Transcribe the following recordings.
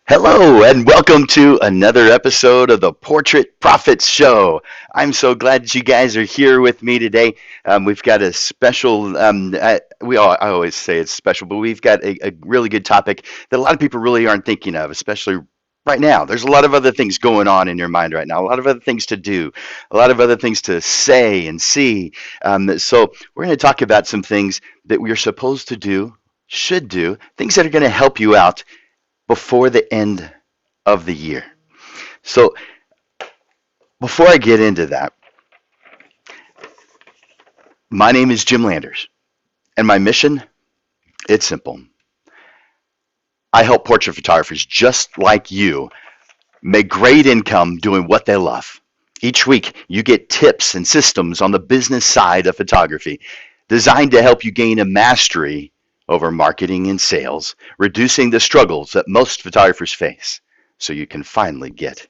Hello, and welcome to another episode of the Portrait Profits Show. I'm so glad that you guys are here with me today. We've got a special, I always say it's special, but we've got a really good topic that a lot of people really aren't thinking of, especially right now. There's a lot of other things going on in your mind right now, a lot of other things to do, a lot of other things to say and see. So we're going to talk about some things that we are supposed to do, should do, things that are going to help you out before the end of the year. So before I get into that, my name is Jim Landers, and my mission, it's simple. I help portrait photographers just like you make great income doing what they love. Each week, you get tips and systems on the business side of photography designed to help you gain a mastery over marketing and sales, reducing the struggles that most photographers face so you can finally get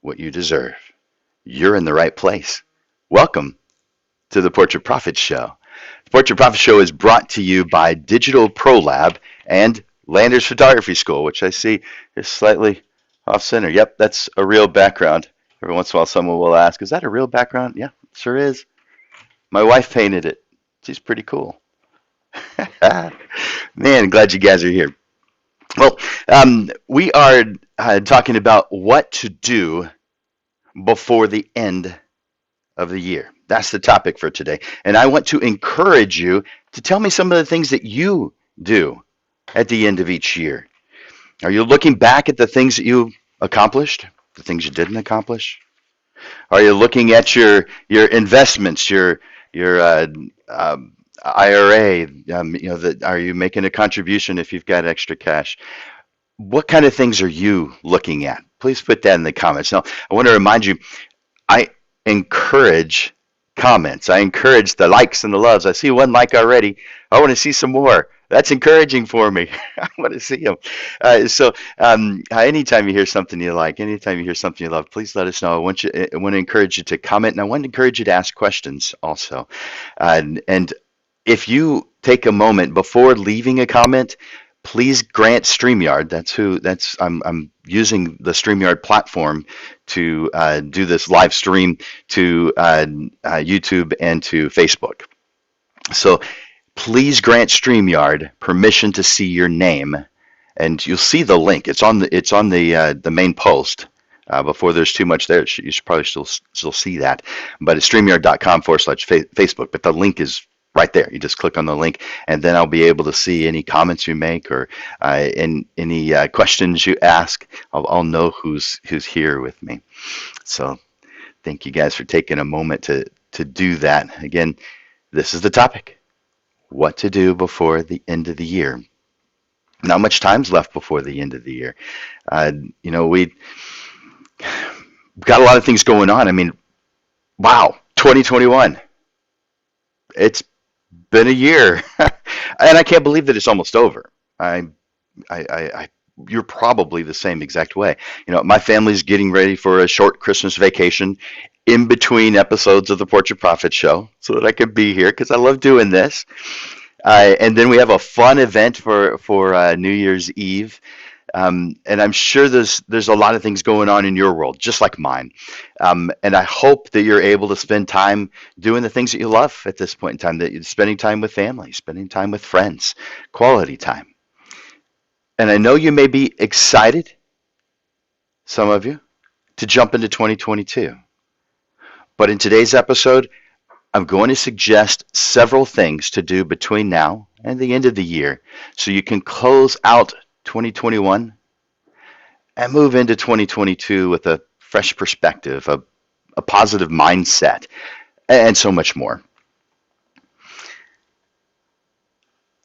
what you deserve. You're in the right place. Welcome to the Portrait Profits Show. The Portrait Profits Show is brought to you by Digital Pro Lab and Landers Photography School, which I see is slightly off center. Yep, that's a real background. Every once in a while someone will ask, is that a real background? Yeah, it sure is. My wife painted it. She's pretty cool. Man, glad you guys are here. Well, we are talking about what to do before the end of the year. That's the topic for today. And I want to encourage you to tell me some of the things that you do at the end of each year. Are you looking back at the things that you accomplished, the things you didn't accomplish? Are you looking at your investments, your IRA, are you making a contribution if you've got extra cash? What kind of things are you looking at? Please put that in the comments. Now, I want to remind you, I encourage comments. I encourage the likes and the loves. I see one like already. I want to see some more. That's encouraging for me. I want to see them. Anytime you hear something you like, anytime you hear something you love, please let us know. I want to encourage you to comment, and I want to encourage you to ask questions also. And if you take a moment before leaving a comment, please grant StreamYard. I'm using the StreamYard platform to do this live stream to YouTube and to Facebook. So please grant StreamYard permission to see your name, and you'll see the link. It's on the main post. Before there's too much there, you should probably still see that. But it's StreamYard.com/Facebook. But the link is right there. You just click on the link, and then I'll be able to see any comments you make or any questions you ask. I'll know who's here with me. So thank you guys for taking a moment to do that. Again, this is the topic: what to do before the end of the year. Not much time's left before the end of the year. We've got a lot of things going on. I mean, wow, 2021. It's been a year, and I can't believe that it's almost over. You're probably the same exact way. My family's getting ready for a short Christmas vacation in between episodes of the Portrait Profit Show, so that I could be here because I love doing this. And then we have a fun event for New Year's Eve. And I'm sure there's a lot of things going on in your world, just like mine. And I hope that you're able to spend time doing the things that you love at this point in time, that you're spending time with family, spending time with friends, quality time. And I know you may be excited, some of you, to jump into 2022. But in today's episode, I'm going to suggest several things to do between now and the end of the year so you can close out 2021 and move into 2022 with a fresh perspective, a positive mindset, and so much more.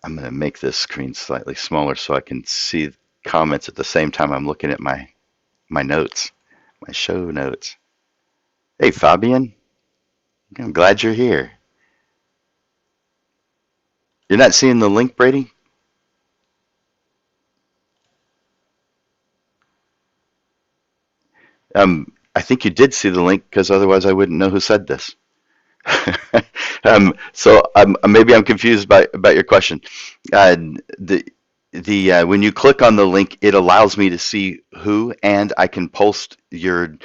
I'm going to make this screen slightly smaller so I can see comments at the same time I'm looking at my notes, my show notes. Hey, Fabian, I'm glad you're here. You're not seeing the link, Brady? I think you did see the link because otherwise I wouldn't know who said this. So maybe I'm confused about your question. the when you click on the link, it allows me to see who, and I can post your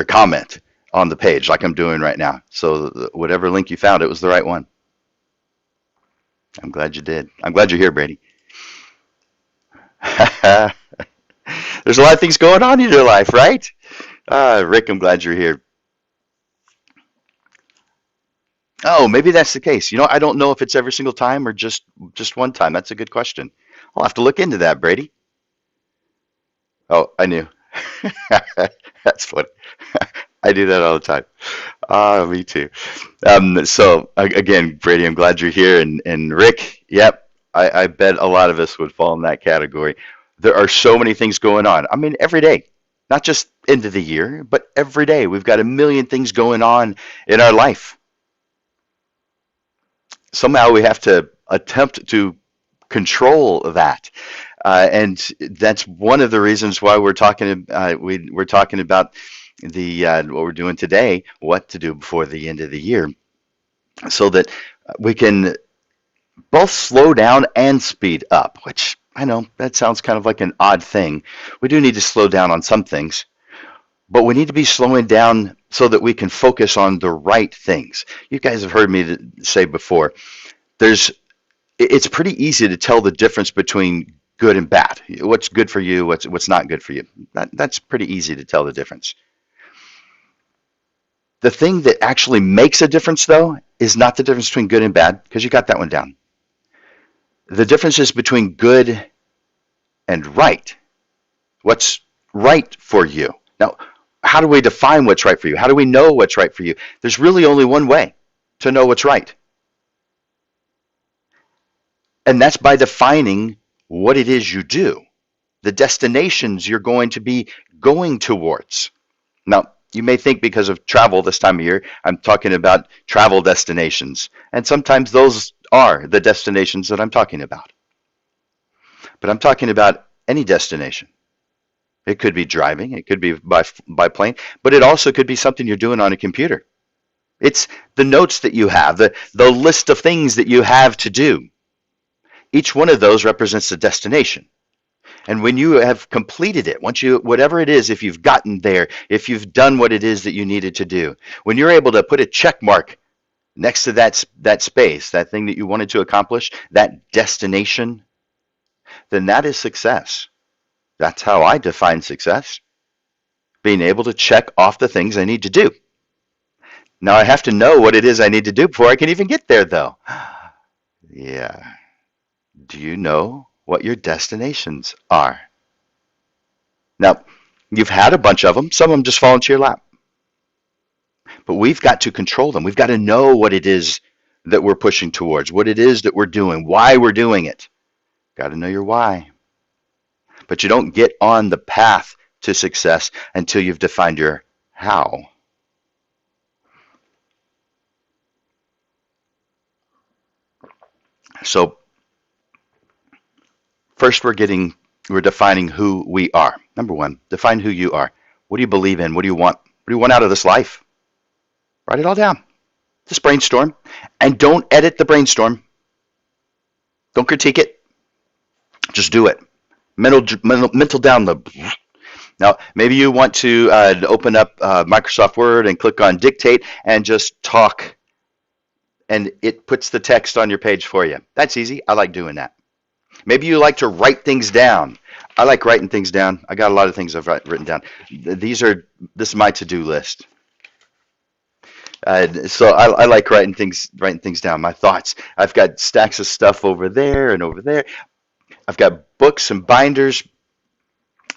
comment on the page like I'm doing right now. So whatever link you found, it was the right one. I'm glad you did. I'm glad you're here, Brady. There's a lot of things going on in your life, right? Rick, I'm glad you're here. Oh, maybe that's the case. I don't know if it's every single time or just one time. That's a good question. I'll have to look into that, Brady. Oh, I knew. That's funny. I do that all the time. Me too. So again, Brady, I'm glad you're here, and Rick, yep, I bet a lot of us would fall in that category. There are so many things going on. I mean, every day, not just end of the year, but every day we've got a million things going on in our life. Somehow we have to attempt to control that. And that's one of the reasons why we're talking about the what we're doing today, what to do before the end of the year, so that we can both slow down and speed up. Which I know that sounds kind of like an odd thing. We do need to slow down on some things, but we need to be slowing down so that we can focus on the right things. You guys have heard me say before. There's it's pretty easy to tell the difference between good and bad. What's good for you, what's not good for you. That's pretty easy to tell the difference. The thing that actually makes a difference, though, is not the difference between good and bad, because you got that one down. The difference is between good and right. What's right for you? Now, how do we define what's right for you? How do we know what's right for you? There's really only one way to know what's right, and that's by defining what it is you do, the destinations you're going to be going towards. Now, you may think because of travel this time of year, I'm talking about travel destinations. And sometimes those are the destinations that I'm talking about. But I'm talking about any destination. It could be driving, it could be by plane, but it also could be something you're doing on a computer. It's the notes that you have, the list of things that you have to do. Each one of those represents a destination. And when you have completed it, once you, whatever it is, if you've gotten there, if you've done what it is that you needed to do, when you're able to put a check mark next to that space, that thing that you wanted to accomplish, that destination, then that is success. That's how I define success. Being able to check off the things I need to do. Now I have to know what it is I need to do before I can even get there, though. Yeah. Do you know what your destinations are? Now, you've had a bunch of them. Some of them just fall into your lap. But we've got to control them. We've got to know what it is that we're pushing towards, what it is that we're doing, why we're doing it. Got to know your why. But you don't get on the path to success until you've defined your how. So first we're defining who we are. Number one, define who you are. What do you believe in? What do you want? What do you want out of this life? Write it all down. Just brainstorm. And don't edit the brainstorm. Don't critique it. Just do it. Mental download. Now, maybe you want to open up Microsoft Word and click on Dictate and just talk, and it puts the text on your page for you. That's easy. I like doing that. Maybe you like to write things down. I like writing things down. I got a lot of things I've written down. This is my to-do list. So I like writing things down, my thoughts. I've got stacks of stuff over there and over there. I've got books and binders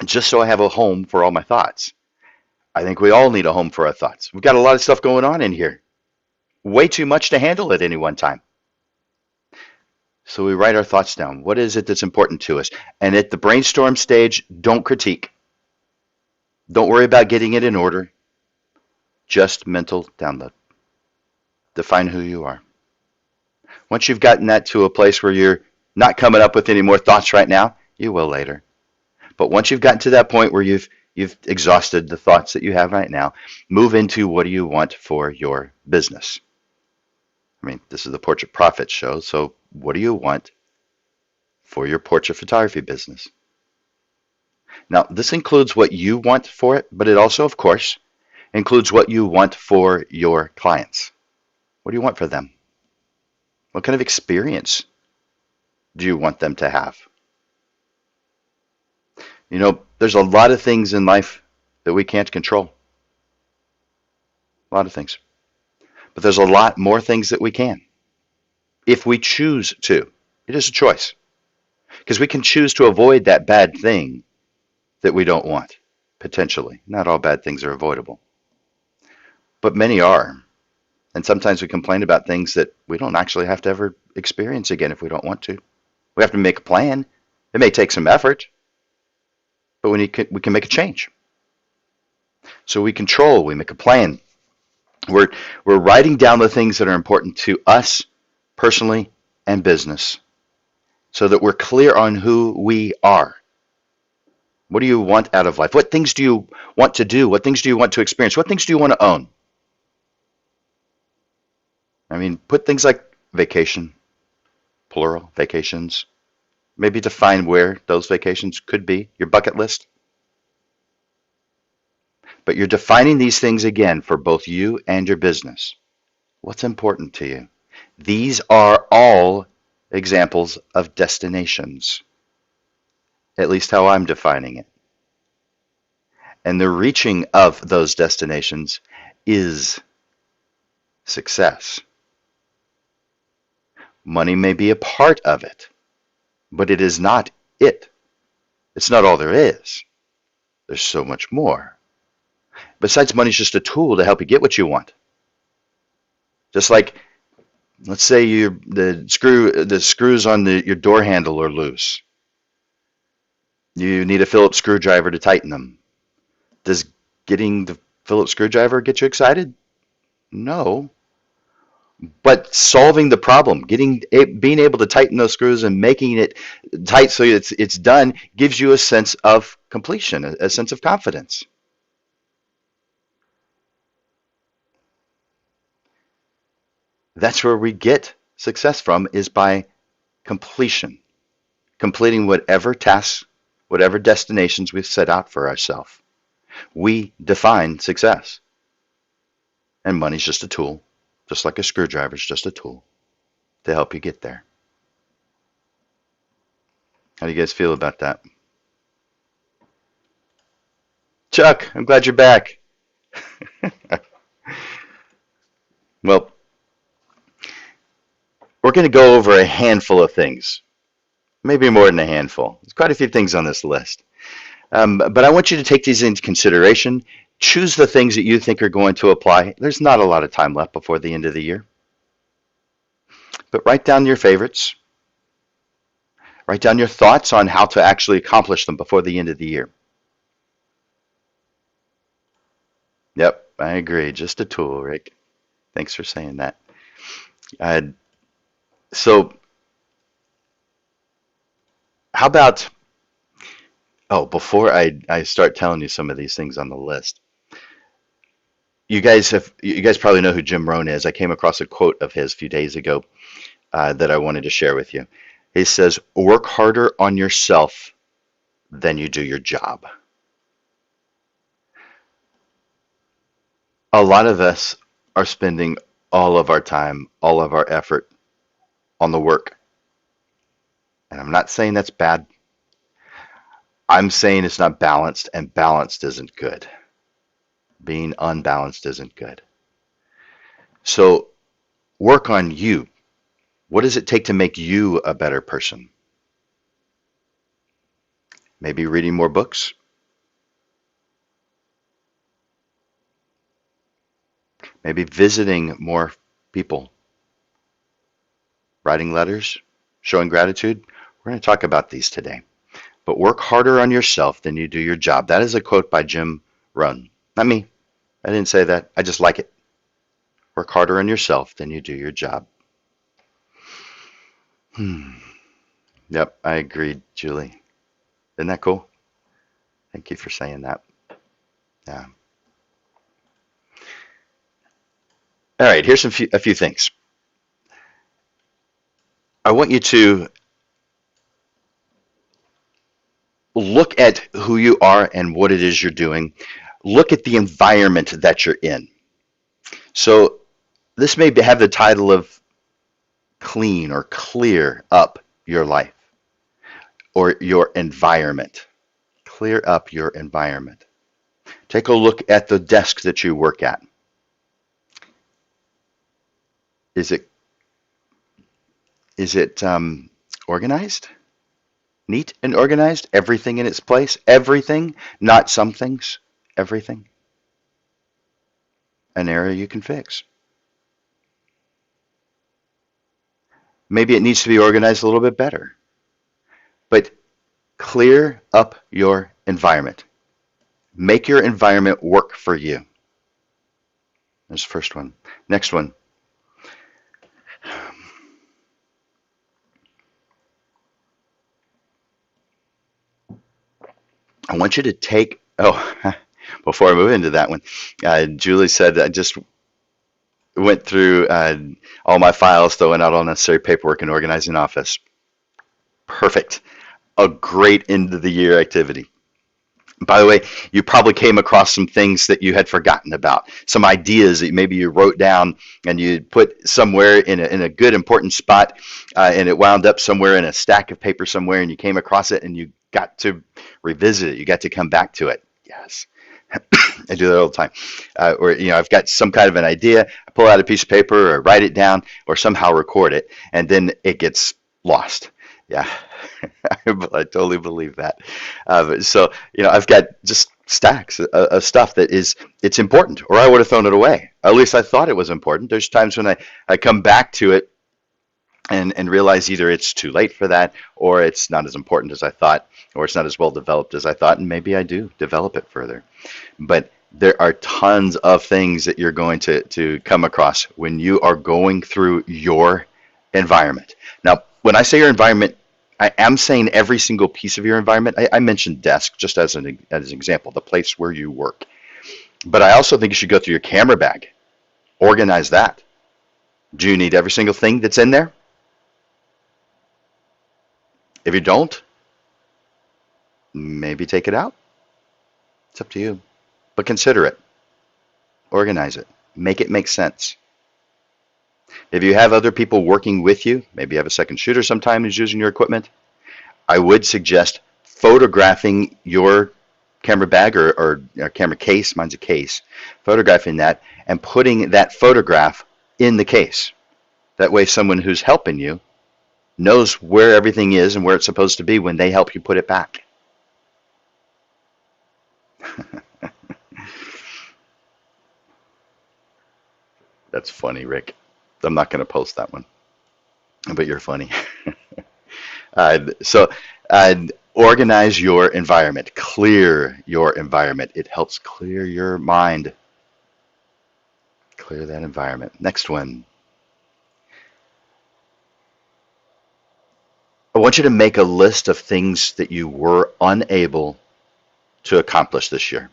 just so I have a home for all my thoughts. I think we all need a home for our thoughts. We've got a lot of stuff going on in here. Way too much to handle at any one time. So we write our thoughts down. What is it that's important to us? And at the brainstorm stage, don't critique. Don't worry about getting it in order. Just mental download. Define who you are. Once you've gotten that to a place where you're not coming up with any more thoughts right now, you will later. But once you've gotten to that point where you've exhausted the thoughts that you have right now, move into what do you want for your business. I mean, this is the Portrait Profit show, so what do you want for your portrait photography business. Now, this includes what you want for it, but it also, of course, includes what you want for your clients. What do you want for them? What kind of experience do you want them to have? You know, there's a lot of things in life that we can't control. A lot of things. But there's a lot more things that we can, if we choose to. It is a choice. Because we can choose to avoid that bad thing that we don't want, potentially. Not all bad things are avoidable, but many are. And sometimes we complain about things that we don't actually have to ever experience again if we don't want to. We have to make a plan. It may take some effort, but we can make a change. So we control, we make a plan. We're writing down the things that are important to us personally and business so that we're clear on who we are. What do you want out of life? What things do you want to do? What things do you want to experience? What things do you want to own? I mean, put things like vacation, plural, vacations. Maybe define where those vacations could be, your bucket list. But you're defining these things again for both you and your business. What's important to you? These are all examples of destinations, at least how I'm defining it. And the reaching of those destinations is success. Money may be a part of it, but it is not it. It's not all there is. There's so much more. Besides, money's just a tool to help you get what you want. Just like, let's say the screws on your door handle are loose. You need a Phillips screwdriver to tighten them. Does getting the Phillips screwdriver get you excited? No. But solving the problem, being able to tighten those screws and making it tight so it's done gives you a sense of completion, a sense of confidence. That's where we get success from, is by completion. Completing whatever tasks, whatever destinations we've set out for ourselves. We define success. And money's just a tool, just like a screwdriver is just a tool to help you get there. How do you guys feel about that? Chuck, I'm glad you're back. Well, we're going to go over a handful of things, maybe more than a handful. There's quite a few things on this list. But I want you to take these into consideration. Choose the things that you think are going to apply. There's not a lot of time left before the end of the year. But write down your favorites. Write down your thoughts on how to actually accomplish them before the end of the year. Yep, I agree. Just a tool, Rick. Thanks for saying that. So how about, before I start telling you some of these things on the list, you guys probably know who Jim Rohn is. I came across a quote of his a few days ago that I wanted to share with you. He says, work harder on yourself than you do your job. A lot of us are spending all of our time, all of our effort on the work. And I'm not saying that's bad. I'm saying it's not balanced, and balanced isn't good. Being unbalanced isn't good. So work on you. What does it take to make you a better person? Maybe reading more books. Maybe visiting more people. Writing letters, showing gratitude. We're going to talk about these today. But work harder on yourself than you do your job. That is a quote by Jim Rohn. Not me. I didn't say that. I just like it. Work harder on yourself than you do your job. Yep, I agreed, Julie. Isn't that cool? Thank you for saying that. Yeah. All right, here's a few things. I want you to look at who you are and what it is you're doing. Look at the environment that you're in. So this may have the title of clean or clear up your life or your environment. Clear up your environment. Take a look at the desk that you work at. Is it organized? Neat and organized? Everything in its place? Everything? Not some things? Everything? An area you can fix. Maybe it needs to be organized a little bit better. But clear up your environment. Make your environment work for you. That's the first one. Next one. I want you to take, before I move into that one, Julie said, I just went through all my files, throwing out all necessary paperwork and organizing office. Perfect. A great end of the year activity. By the way, you probably came across some things that you had forgotten about, some ideas that maybe you wrote down and you put somewhere in a good important spot, and it wound up somewhere in a stack of paper somewhere, and you came across it and you got to revisit it. You got to come back to it. Yes. I do that all the time. Or, I've got some kind of an idea, I pull out a piece of paper or write it down or somehow record it, and then it gets lost. Yeah, I totally believe that. So, I've got just stacks of stuff that it's important, or I would have thrown it away. At least I thought it was important. There's times when I come back to it and realize either it's too late for that, or it's not as important as I thought, or it's not as well developed as I thought, and maybe I do develop it further. But there are tons of things that you're going to come across when you are going through your environment. Now, when I say your environment, I am saying every single piece of your environment. I mentioned desk just as an example, the place where you work. But I also think you should go through your camera bag, organize that. Do you need every single thing that's in there? If you don't, maybe take it out. It's up to you. But consider it. Organize it. Make it make sense. If you have other people working with you, maybe you have a second shooter sometime who's using your equipment, I would suggest photographing your camera bag or camera case, mine's a case, photographing that and putting that photograph in the case. That way someone who's helping you knows where everything is and where it's supposed to be when they help you put it back. That's funny, Rick. I'm not going to post that one, but you're funny. So organize your environment. Clear your environment. It helps clear your mind. Clear that environment. Next one. I want you to make a list of things that you were unable to accomplish this year.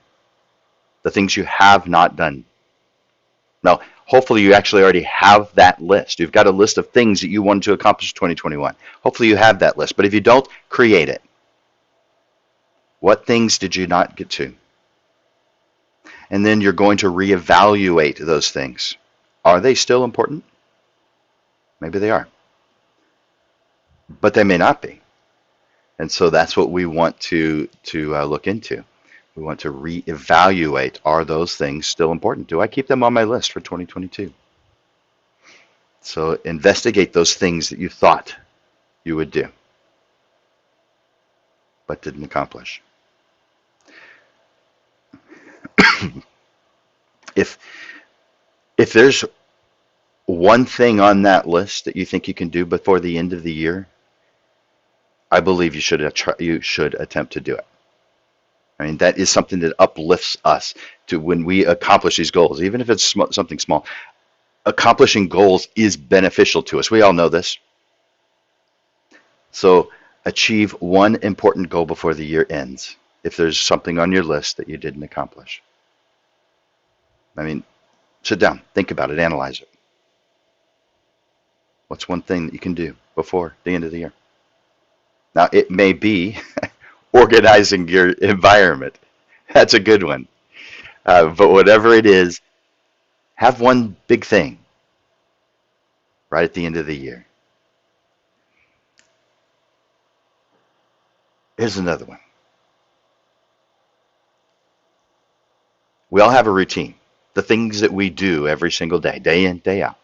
The things you have not done. Now, hopefully you actually already have that list. You've got a list of things that you wanted to accomplish in 2021. Hopefully you have that list. But if you don't, create it. What things did you not get to? And then you're going to reevaluate those things. Are they still important? Maybe they are. But they may not be. And so that's what we want to look into. We want to reevaluate, are those things still important? Do I keep them on my list for 2022? So investigate those things that you thought you would do, but didn't accomplish. If there's one thing on that list that you think you can do before the end of the year, I believe you should attempt to do it. I mean, that is something that uplifts us to when we accomplish these goals, even if it's something small. Accomplishing goals is beneficial to us. We all know this. So achieve one important goal before the year ends if there's something on your list that you didn't accomplish. I mean, sit down, think about it, analyze it. What's one thing that you can do before the end of the year? Now, it may be organizing your environment. That's a good one. But whatever it is, have one big thing right at the end of the year. Here's another one. We all have a routine. The things that we do every single day, day in, day out.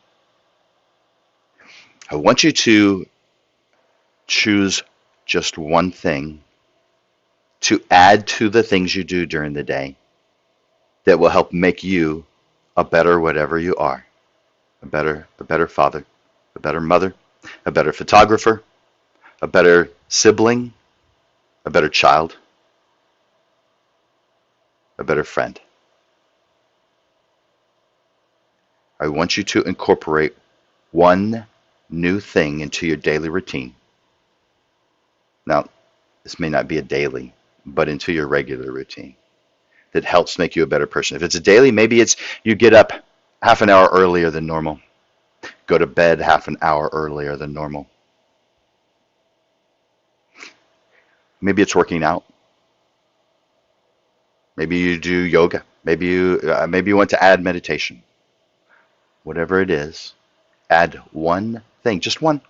I want you to choose just one thing to add to the things you do during the day that will help make you a better whatever you are. A better father, a better mother, a better photographer, a better sibling, a better child, a better friend. I want you to incorporate one new thing into your daily routine. Now, this may not be a daily, but into your regular routine that helps make you a better person. If it's a daily, maybe it's you get up half an hour earlier than normal, go to bed half an hour earlier than normal. Maybe it's working out. Maybe you do yoga. Maybe you want to add meditation. Whatever it is, add one thing, just one,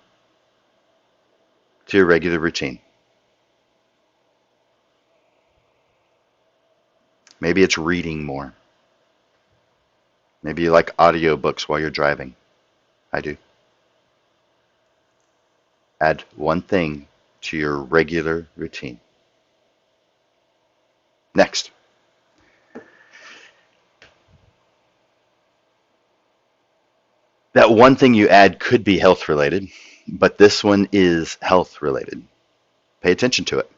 to your regular routine. Maybe it's reading more. Maybe you like audiobooks while you're driving. I do. Add one thing to your regular routine. Next. That one thing you add could be health related, but this one is health related. Pay attention to it.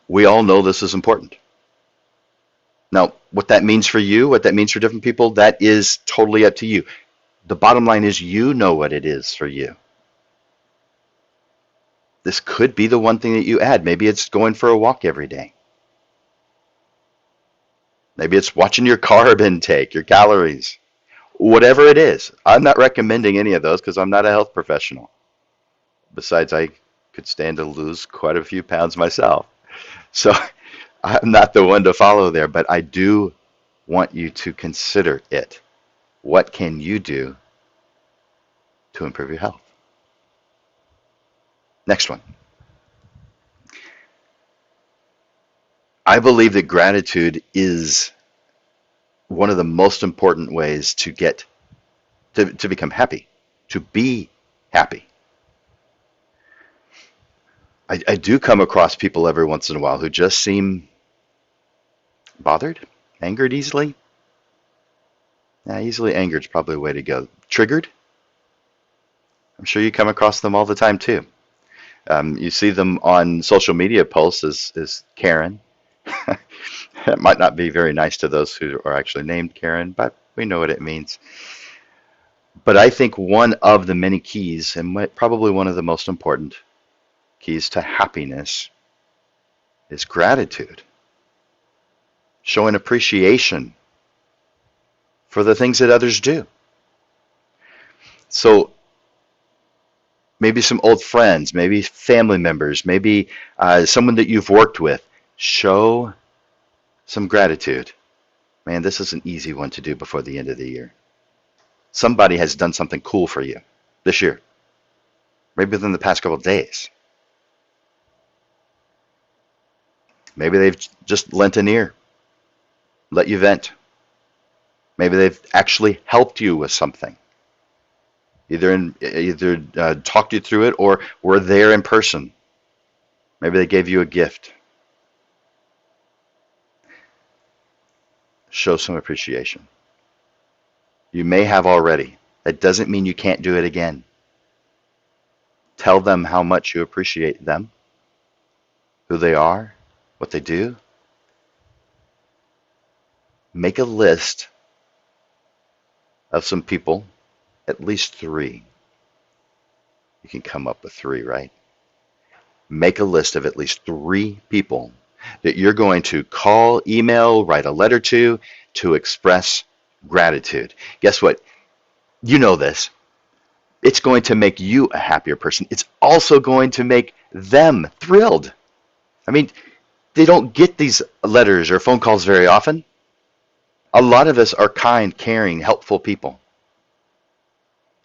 We all know this is important. Now, what that means for you, what that means for different people, that is totally up to you. The bottom line is you know what it is for you. This could be the one thing that you add. Maybe it's going for a walk every day. Maybe it's watching your carb intake, your calories, whatever it is. I'm not recommending any of those because I'm not a health professional. Besides, I could stand to lose quite a few pounds myself. So I'm not the one to follow there, but I do want you to consider it. What can you do to improve your health? Next one. I believe that gratitude is one of the most important ways to get to become happy, to be happy. I do come across people every once in a while who just seem bothered, angered easily. Yeah, easily angered is probably a way to go. Triggered. I'm sure you come across them all the time too. You see them on social media posts as Karen. It might not be very nice to those who are actually named Karen, but we know what it means. But I think one of the many keys, and probably one of the most important keys to happiness, is gratitude. Showing appreciation for the things that others do. So maybe some old friends, maybe family members, maybe someone that you've worked with. Show some gratitude. Man, this is an easy one to do before the end of the year. Somebody has done something cool for you this year, maybe within the past couple of days. Maybe they've just lent an ear, let you vent. Maybe they've actually helped you with something. Either talked you through it or were there in person. Maybe they gave you a gift. Show some appreciation. You may have already. That doesn't mean you can't do it again. Tell them how much you appreciate them, who they are, what they do. Make a list of some people, at least 3. You can come up with 3, right? Make a list of at least 3 people that you're going to call, email, write a letter to express gratitude. Guess what? You know this. It's going to make you a happier person. It's also going to make them thrilled. I mean, they don't get these letters or phone calls very often. A lot of us are kind, caring, helpful people.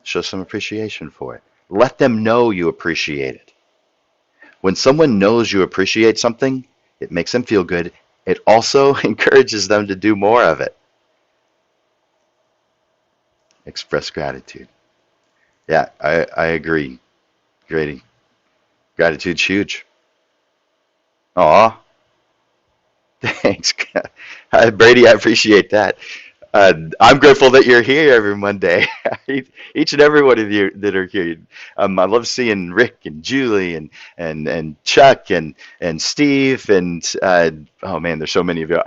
Show some appreciation for it. Let them know you appreciate it. When someone knows you appreciate something, it makes them feel good. It also encourages them to do more of it. Express gratitude. Yeah, I agree. Grady. Gratitude's huge. Aw, thanks. Brady, I appreciate that. I'm grateful that you're here every Monday. Each and every one of you that are here. I love seeing Rick and Julie and Chuck and Steve and oh man, there's so many of you.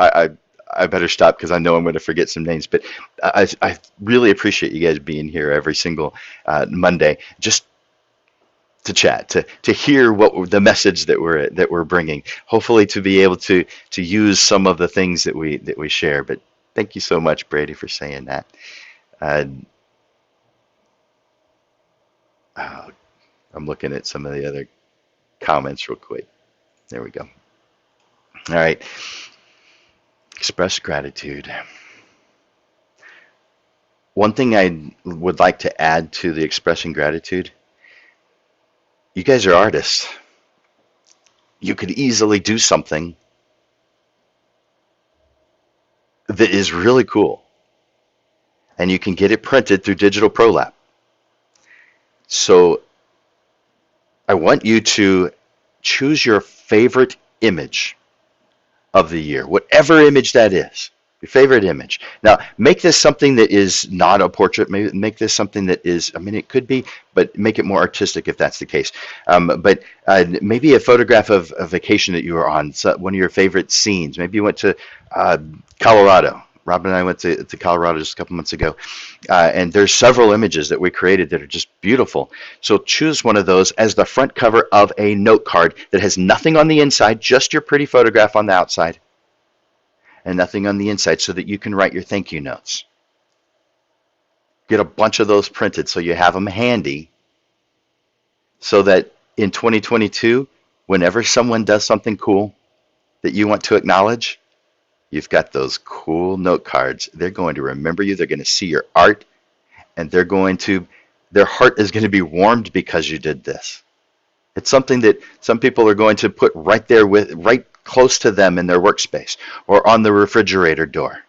I better stop because I know I'm going to forget some names. But I really appreciate you guys being here every single Monday, just to chat, to hear what the message that we're bringing. Hopefully, to be able to use some of the things that we share. But thank you so much, Brady, for saying that. Uh, oh, I'm looking at some of the other comments real quick. There we go. All right. Express gratitude. One thing I would like to add to the expressing gratitude, you guys are artists. You could easily do something that is really cool, and you can get it printed through Digital ProLab. So I want you to choose your favorite image of the year, whatever image that is, your favorite image. Now, make this something that is not a portrait. Make this something that is, I mean, it could be, but make it more artistic if that's the case. But maybe a photograph of a vacation that you were on, so one of your favorite scenes. Maybe you went to Colorado. Rob and I went to Colorado just a couple months ago, and there's several images that we created that are just beautiful. So choose one of those as the front cover of a note card that has nothing on the inside, just your pretty photograph on the outside, and nothing on the inside, so that you can write your thank you notes. Get a bunch of those printed so you have them handy, so that in 2022, whenever someone does something cool that you want to acknowledge, you've got those cool note cards. They're going to remember you. They're going to see your art, and their heart is going to be warmed because you did this. It's something that some people are going to put right there right close to them in their workspace or on the refrigerator door.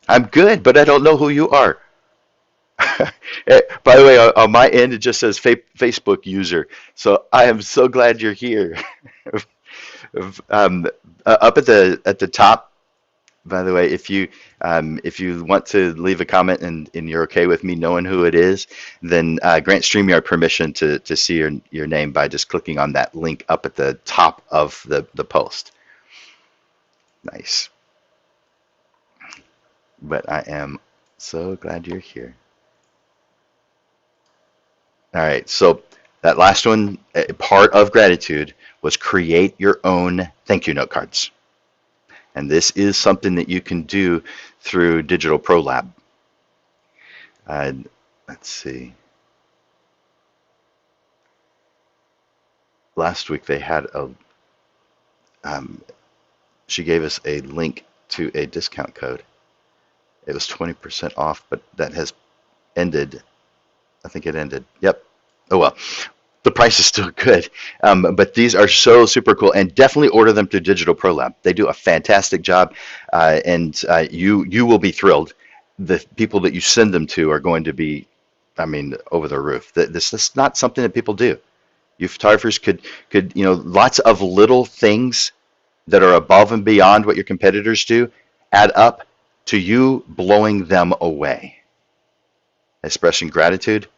I'm good, but I don't know who you are. By the way, on my end, it just says Facebook user. So I am so glad you're here. um, Up at the top, by the way, if you want to leave a comment and you're okay with me knowing who it is, then grant StreamYard permission to see your name by just clicking on that link up at the top of the post. Nice. But I am so glad you're here. All right, so that last one, part of gratitude, was create your own thank you note cards. And this is something that you can do through Digital ProLab. Uh, let's see. Last week they had she gave us a link to a discount code. It was 20% off, but that has ended. I think it ended. Yep. Oh well. The price is still good, but these are so super cool, and definitely order them through Digital ProLab. They do a fantastic job, and you will be thrilled. The people that you send them to are going to be, I mean, over the roof. This is not something that people do. You photographers could lots of little things that are above and beyond what your competitors do add up to you blowing them away. Expressing gratitude,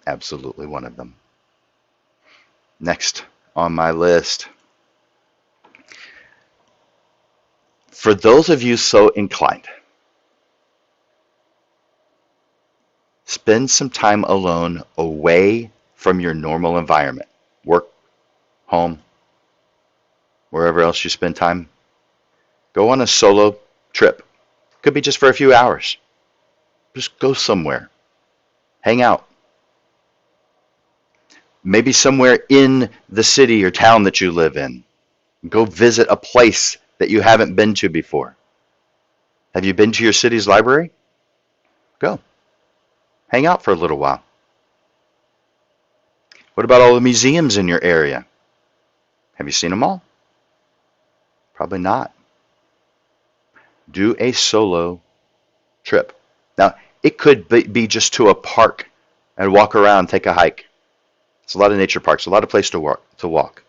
absolutely one of them. Next on my list, for those of you so inclined, spend some time alone away from your normal environment, work, home, wherever else you spend time. Go on a solo trip. Could be just for a few hours. Just go somewhere. Hang out. maybe somewhere in the city or town that you live in. Go visit a place that you haven't been to before. Have you been to your city's library? Go. Hang out for a little while. What about all the museums in your area? Have you seen them all? Probably not. Do a solo trip. Now, it could be just to a park and walk around, take a hike. It's a lot of nature parks, a lot of places to walk.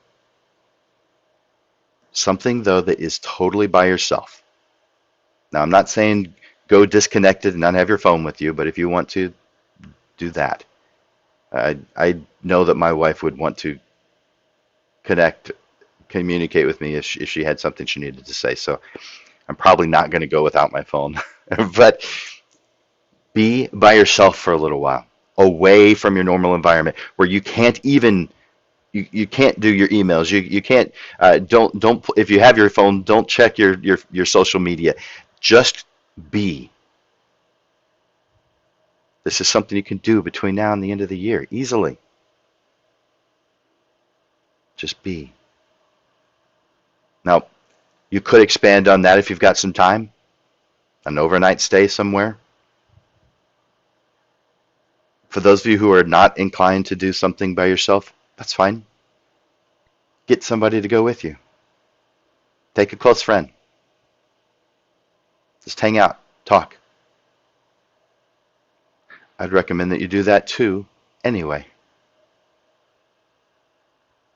Something, though, that is totally by yourself. Now, I'm not saying go disconnected and not have your phone with you, but if you want to, do that. I know that my wife would want to communicate with me if she had something she needed to say. So I'm probably not going to go without my phone. But be by yourself for a little while, away from your normal environment where you can't even you can't do your emails. You can't don't if you have your phone, don't check your social media. Just be. This is something you can do between now and the end of the year easily. Just be. Now, you could expand on that if you've got some time. An overnight stay somewhere. For those of you who are not inclined to do something by yourself, that's fine. Get somebody to go with you. Take a close friend. Just hang out, talk. I'd recommend that you do that too, anyway.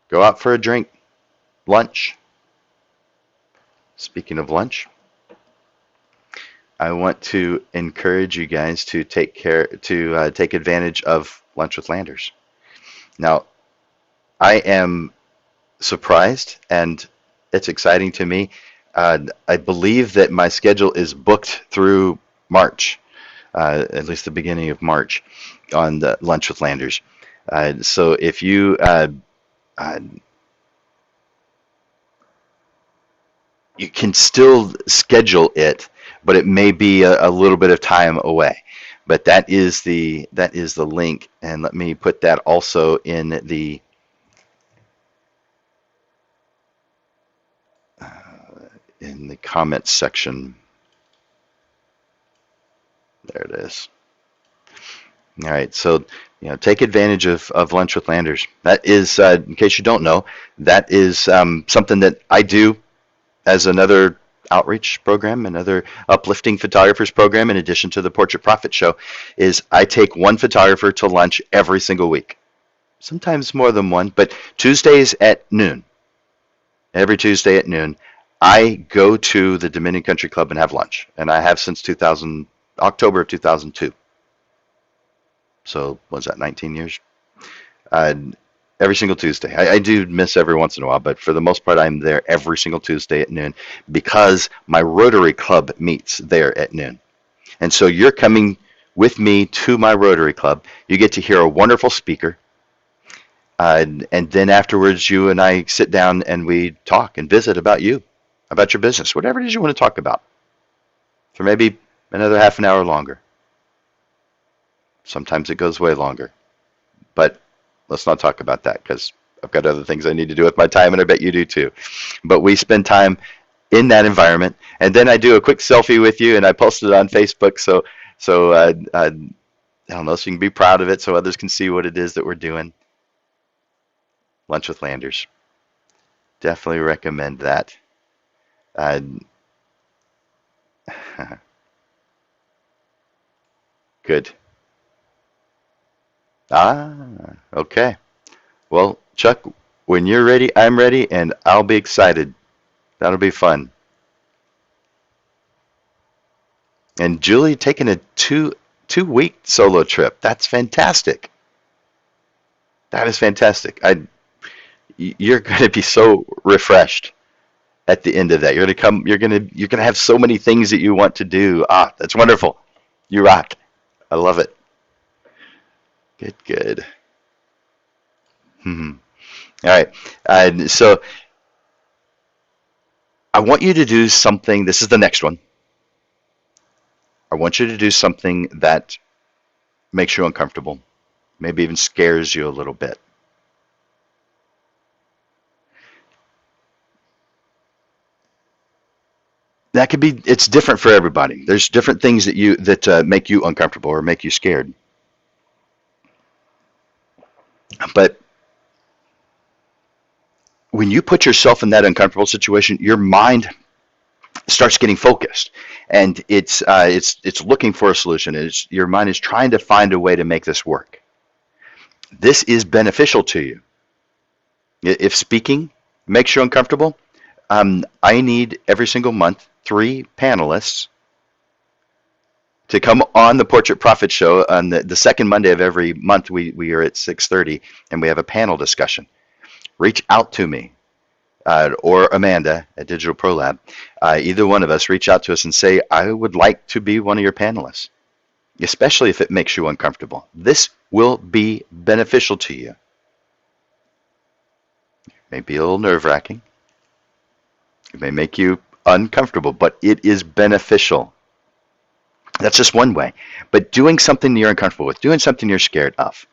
Go out for a drink, lunch. Speaking of lunch, I want to encourage you guys to take advantage of Lunch with Landers. Now, I am surprised, and it's exciting to me. I believe that my schedule is booked through March, at least the beginning of March, on the Lunch with Landers. So if you you can still schedule it, but it may be a little bit of time away. But that is the link, and let me put that also in the comments section. There it is. All right, so take advantage of Lunch with Landers. That is, in case you don't know, that is something that I do as another outreach program, another uplifting photographers program, in addition to the Portrait Profit Show, is I take one photographer to lunch every single week. Sometimes more than one, but Tuesdays at noon. Every Tuesday at noon, I go to the Dominion Country Club and have lunch, and I have since October of 2002. So was that 19 years? Every single Tuesday. I do miss every once in a while, but for the most part, I'm there every single Tuesday at noon because my Rotary Club meets there at noon. And so you're coming with me to my Rotary Club. You get to hear a wonderful speaker. And then afterwards, you and I sit down and we talk and visit about you, about your business, whatever it is you want to talk about, for maybe another half an hour longer. Sometimes it goes way longer. But let's not talk about that because I've got other things I need to do with my time, and I bet you do too. But we spend time in that environment, and then I do a quick selfie with you, and I post it on Facebook, so I don't know, so you can be proud of it, so others can see what it is that we're doing. Lunch with Landers. Definitely recommend that. Good. Okay. Well, Chuck, when you're ready, I'm ready, and I'll be excited. That'll be fun. And Julie taking a two-week solo trip. That's fantastic. That is fantastic. You're going to be so refreshed at the end of that. You're going to have so many things that you want to do. That's wonderful. You rock. I love it. Good. All right. So I want you to do something. This is the next one. I want you to do something that makes you uncomfortable, maybe even scares you a little bit. that could be, it's different for everybody. There's different things that make you uncomfortable or make you scared. But when you put yourself in that uncomfortable situation, your mind starts getting focused, and it's looking for a solution. Your mind is trying to find a way to make this work. This is beneficial to you. If speaking makes you uncomfortable, I need every single month 3 panelists to come on the Portrait Profit Show on the second Monday of every month. We are at 6:30, and we have a panel discussion. Reach out to me, or Amanda at Digital Pro Lab. Either one of us, reach out to us and say, I would like to be one of your panelists, especially if it makes you uncomfortable. This will be beneficial to you. It may be a little nerve-wracking. It may make you uncomfortable, but it is beneficial. That's just one way. But doing something you're uncomfortable with, doing something you're scared of.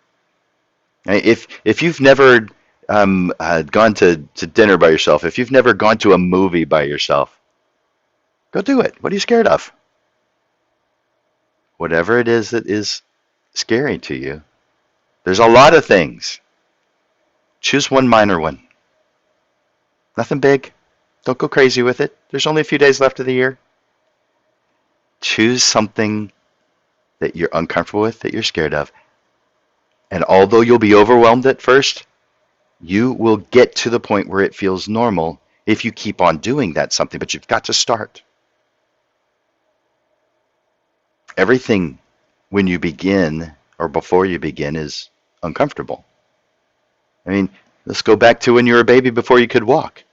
If you've never gone to dinner by yourself, if you've never gone to a movie by yourself, go do it. What are you scared of? Whatever it is that is scary to you. There's a lot of things. Choose one minor one. Nothing big. Don't go crazy with it. There's only a few days left of the year. Choose something that you're uncomfortable with, that you're scared of. And although you'll be overwhelmed at first, you will get to the point where it feels normal if you keep on doing that something, but you've got to start. Everything when you begin or before you begin is uncomfortable. I mean, let's go back to when you were a baby before you could walk.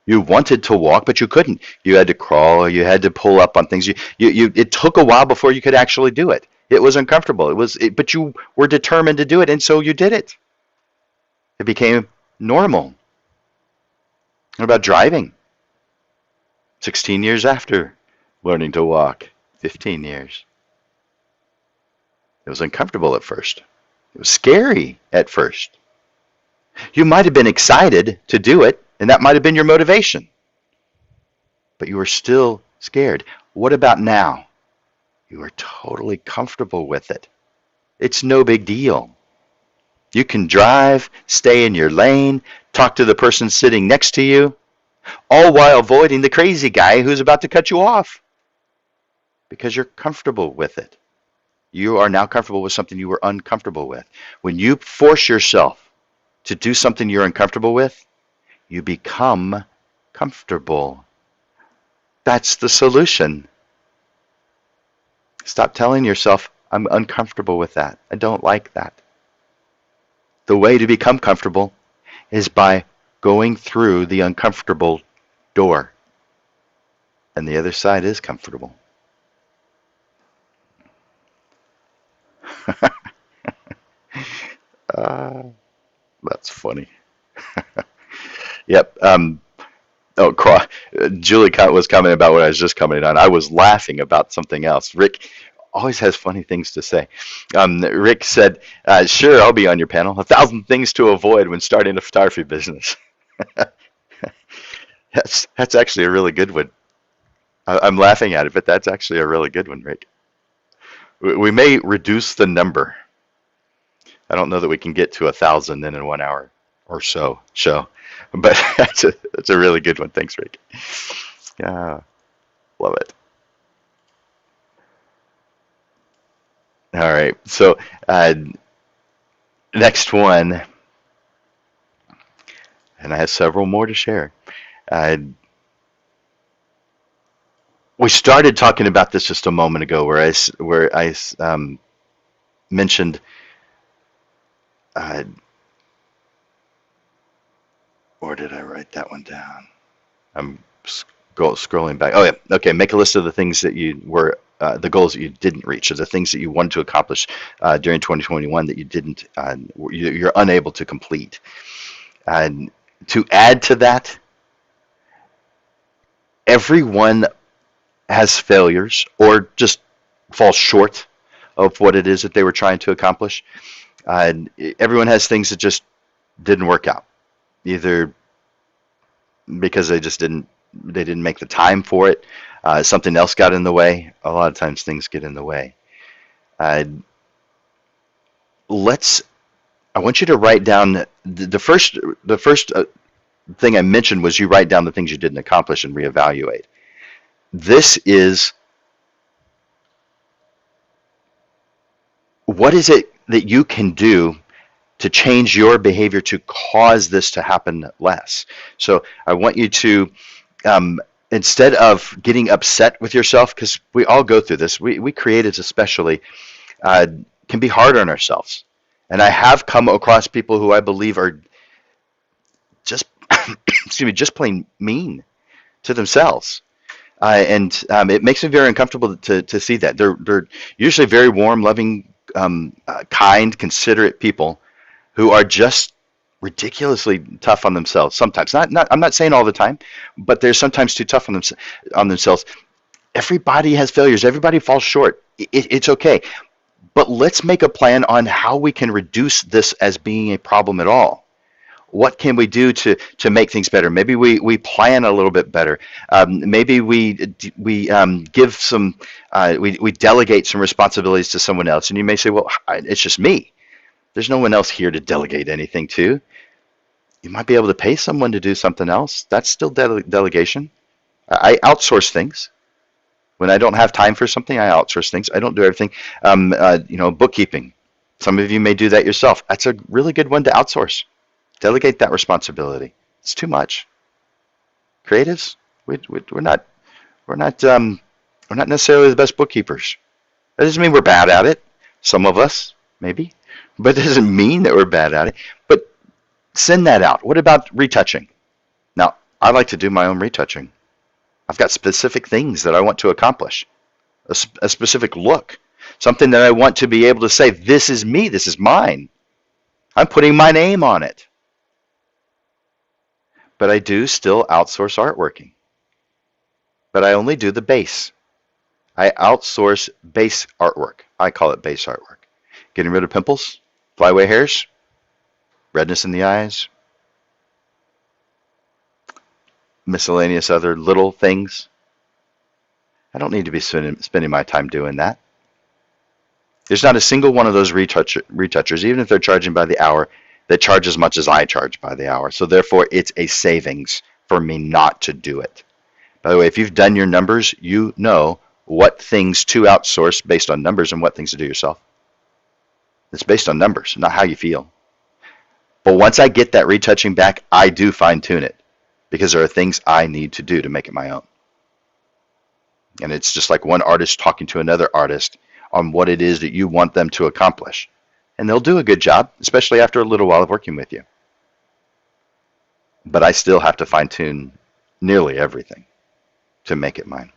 You wanted to walk, but you couldn't. You had to crawl, or you had to pull up on things. It took a while before you could actually do it. It was uncomfortable. But you were determined to do it, and so you did it. It became normal. What about driving? 16 years after learning to walk, 15 years. It was uncomfortable at first. It was scary at first. You might have been excited to do it, and that might have been your motivation. But you were still scared. What about now? You are totally comfortable with it. It's no big deal. You can drive, stay in your lane, talk to the person sitting next to you, all while avoiding the crazy guy who's about to cut you off, because you're comfortable with it. You are now comfortable with something you were uncomfortable with. When you force yourself to do something you're uncomfortable with, you become comfortable. That's the solution. Stop telling yourself, I'm uncomfortable with that. I don't like that. The way to become comfortable is by going through the uncomfortable door. And the other side is comfortable. That's funny. Yep. Julie was commenting about what I was just commenting on. I was laughing about something else. Rick always has funny things to say. Rick said, sure, I'll be on your panel. 1,000 things to avoid when starting a photography business. That's actually a really good one. I'm laughing at it, but that's actually a really good one, Rick. We may reduce the number. I don't know that we can get to 1,000 in 1 hour or so show, but that's a really good one. Thanks, Rick. Yeah, love it. All right, so next one, and I have several more to share. We started talking about this just a moment ago, where I mentioned. Or did I write that one down? I'm scrolling back. Oh yeah, okay. Make a list of the things that you were, the goals that you didn't reach, or the things that you wanted to accomplish during 2021 that you didn't, you're unable to complete. And to add to that, everyone has failures or just falls short of what it is that they were trying to accomplish. Everyone has things that just didn't work out, either because they just didn't they didn't make the time for it. Something else got in the way. A lot of times things get in the way. Uh, let's. I want you to write down the first thing I mentioned was you write down the things you didn't accomplish and reevaluate. This is what is it that you can do to change your behavior to cause this to happen less. So I want you to, instead of getting upset with yourself, because we all go through this, we creatives especially, uh, can be hard on ourselves. And I have come across people who I believe are just, excuse me, just plain mean to themselves. And it makes me very uncomfortable to see that. They're usually very warm, loving, kind, considerate people who are just ridiculously tough on themselves sometimes. Not I'm not saying all the time, but they're sometimes too tough on themselves. Everybody has failures. Everybody falls short. It's okay. But let's make a plan on how we can reduce this as being a problem at all. What can we do to make things better? Maybe we plan a little bit better. Maybe we give some we delegate some responsibilities to someone else. And you may say, well, it's just me. There's no one else here to delegate anything to. You might be able to pay someone to do something else. That's still delegation. I outsource things. When I don't have time for something, I outsource things. I don't do everything. Bookkeeping. Some of you may do that yourself. That's a really good one to outsource. Delegate that responsibility. It's too much. Creatives, we're not necessarily the best bookkeepers. That doesn't mean we're bad at it. Some of us, maybe. But it doesn't mean that we're bad at it. But send that out. What about retouching? Now, I like to do my own retouching. I've got specific things that I want to accomplish, a specific look, something that I want to be able to say, this is me, this is mine. I'm putting my name on it. But I do still outsource artworking. But I only do the base. I outsource base artwork. I call it base artwork. Getting rid of pimples, flyaway hairs, redness in the eyes, miscellaneous other little things. I don't need to be spending my time doing that. There's not a single one of those retouchers, even if they're charging by the hour, that charge as much as I charge by the hour. So therefore, it's a savings for me not to do it. By the way, if you've done your numbers, you know what things to outsource based on numbers and what things to do yourself. It's based on numbers, not how you feel. But once I get that retouching back, I do fine-tune it because there are things I need to do to make it my own. And it's just like one artist talking to another artist on what it is that you want them to accomplish. And they'll do a good job, especially after a little while of working with you. But I still have to fine-tune nearly everything to make it mine.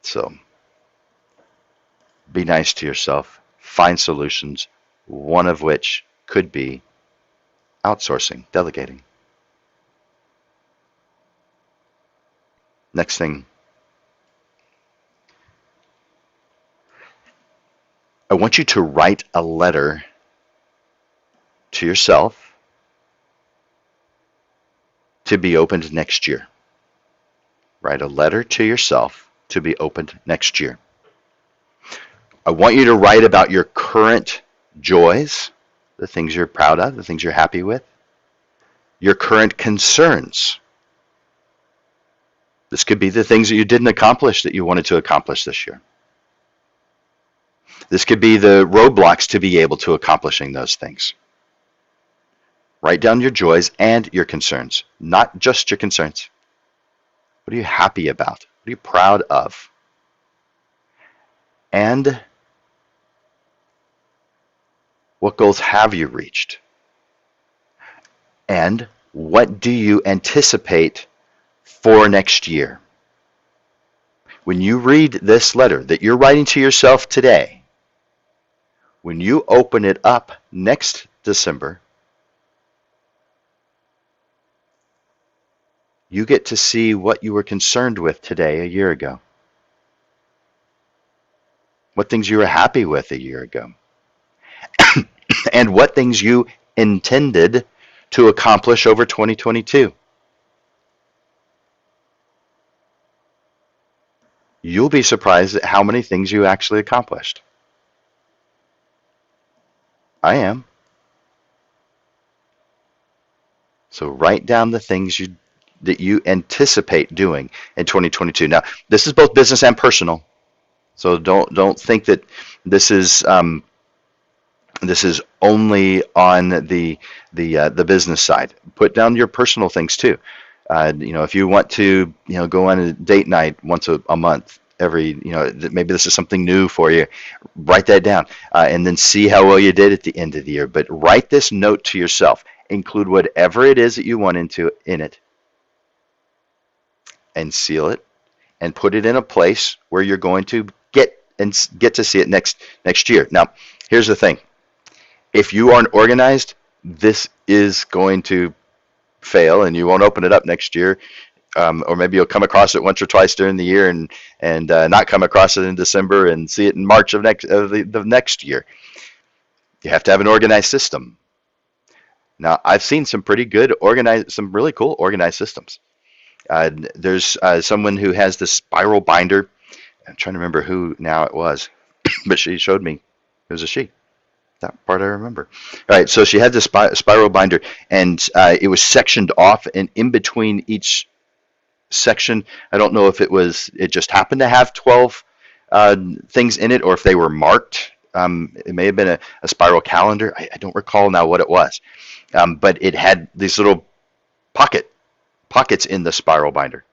So be nice to yourself. Find solutions, one of which could be outsourcing, delegating. Next thing, I want you to write a letter to yourself to be opened next year. Write a letter to yourself to be opened next year. I want you to write about your current joys, the things you're proud of, the things you're happy with, your current concerns. This could be the things that you didn't accomplish that you wanted to accomplish this year. This could be the roadblocks to be able to accomplishing those things. Write down your joys and your concerns, not just your concerns. What are you happy about? What are you proud of? And what goals have you reached? And what do you anticipate for next year? When you read this letter that you're writing to yourself today, when you open it up next December, you get to see what you were concerned with today a year ago. What things you were happy with a year ago. And what things you intended to accomplish over 2022. you'll be surprised at how many things you actually accomplished. I am. So write down the things that you anticipate doing in 2022. Now, this is both business and personal. So don't think that this is this is only on the business side. Put down your personal things too. If you want to, go on a date night once a month, maybe this is something new for you. Write that down, and then see how well you did at the end of the year. But write this note to yourself. Include whatever it is that you want in it, and seal it, and put it in a place where you're going to get to see it next year. Now, here's the thing. If you aren't organized, this is going to fail, and you won't open it up next year. Or maybe you'll come across it once or twice during the year, and not come across it in December and see it in March of the next year. You have to have an organized system. Now, I've seen some really cool organized systems. There's someone who has this spiral binder. I'm trying to remember who now it was, but she showed me. It was a she. That part I remember. All right, so she had this spiral binder, and it was sectioned off, and in between each section, I don't know if it just happened to have 12 things in it, or if they were marked. It may have been a spiral calendar. I don't recall now what it was, but it had these little pockets in the spiral binder.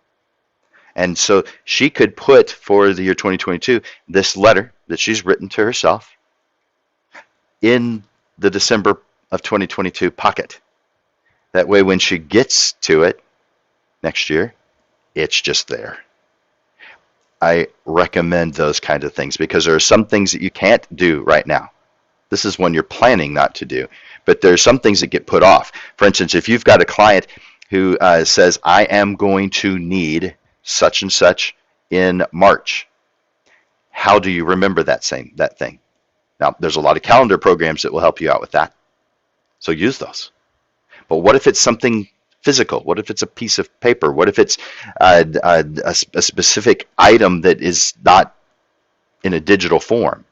And so she could put, for the year 2022, this letter that she's written to herself in the December of 2022 pocket. That way, when she gets to it next year, it's just there. I recommend those kinds of things because there are some things that you can't do right now. This is one you're planning not to do, but there's some things that get put off. For instance, if you've got a client who says, I am going to need such and such in March, how do you remember that thing? Now, there's a lot of calendar programs that will help you out with that, so use those. But what if it's something physical? What if it's a piece of paper? What if it's a specific item that is not in a digital form?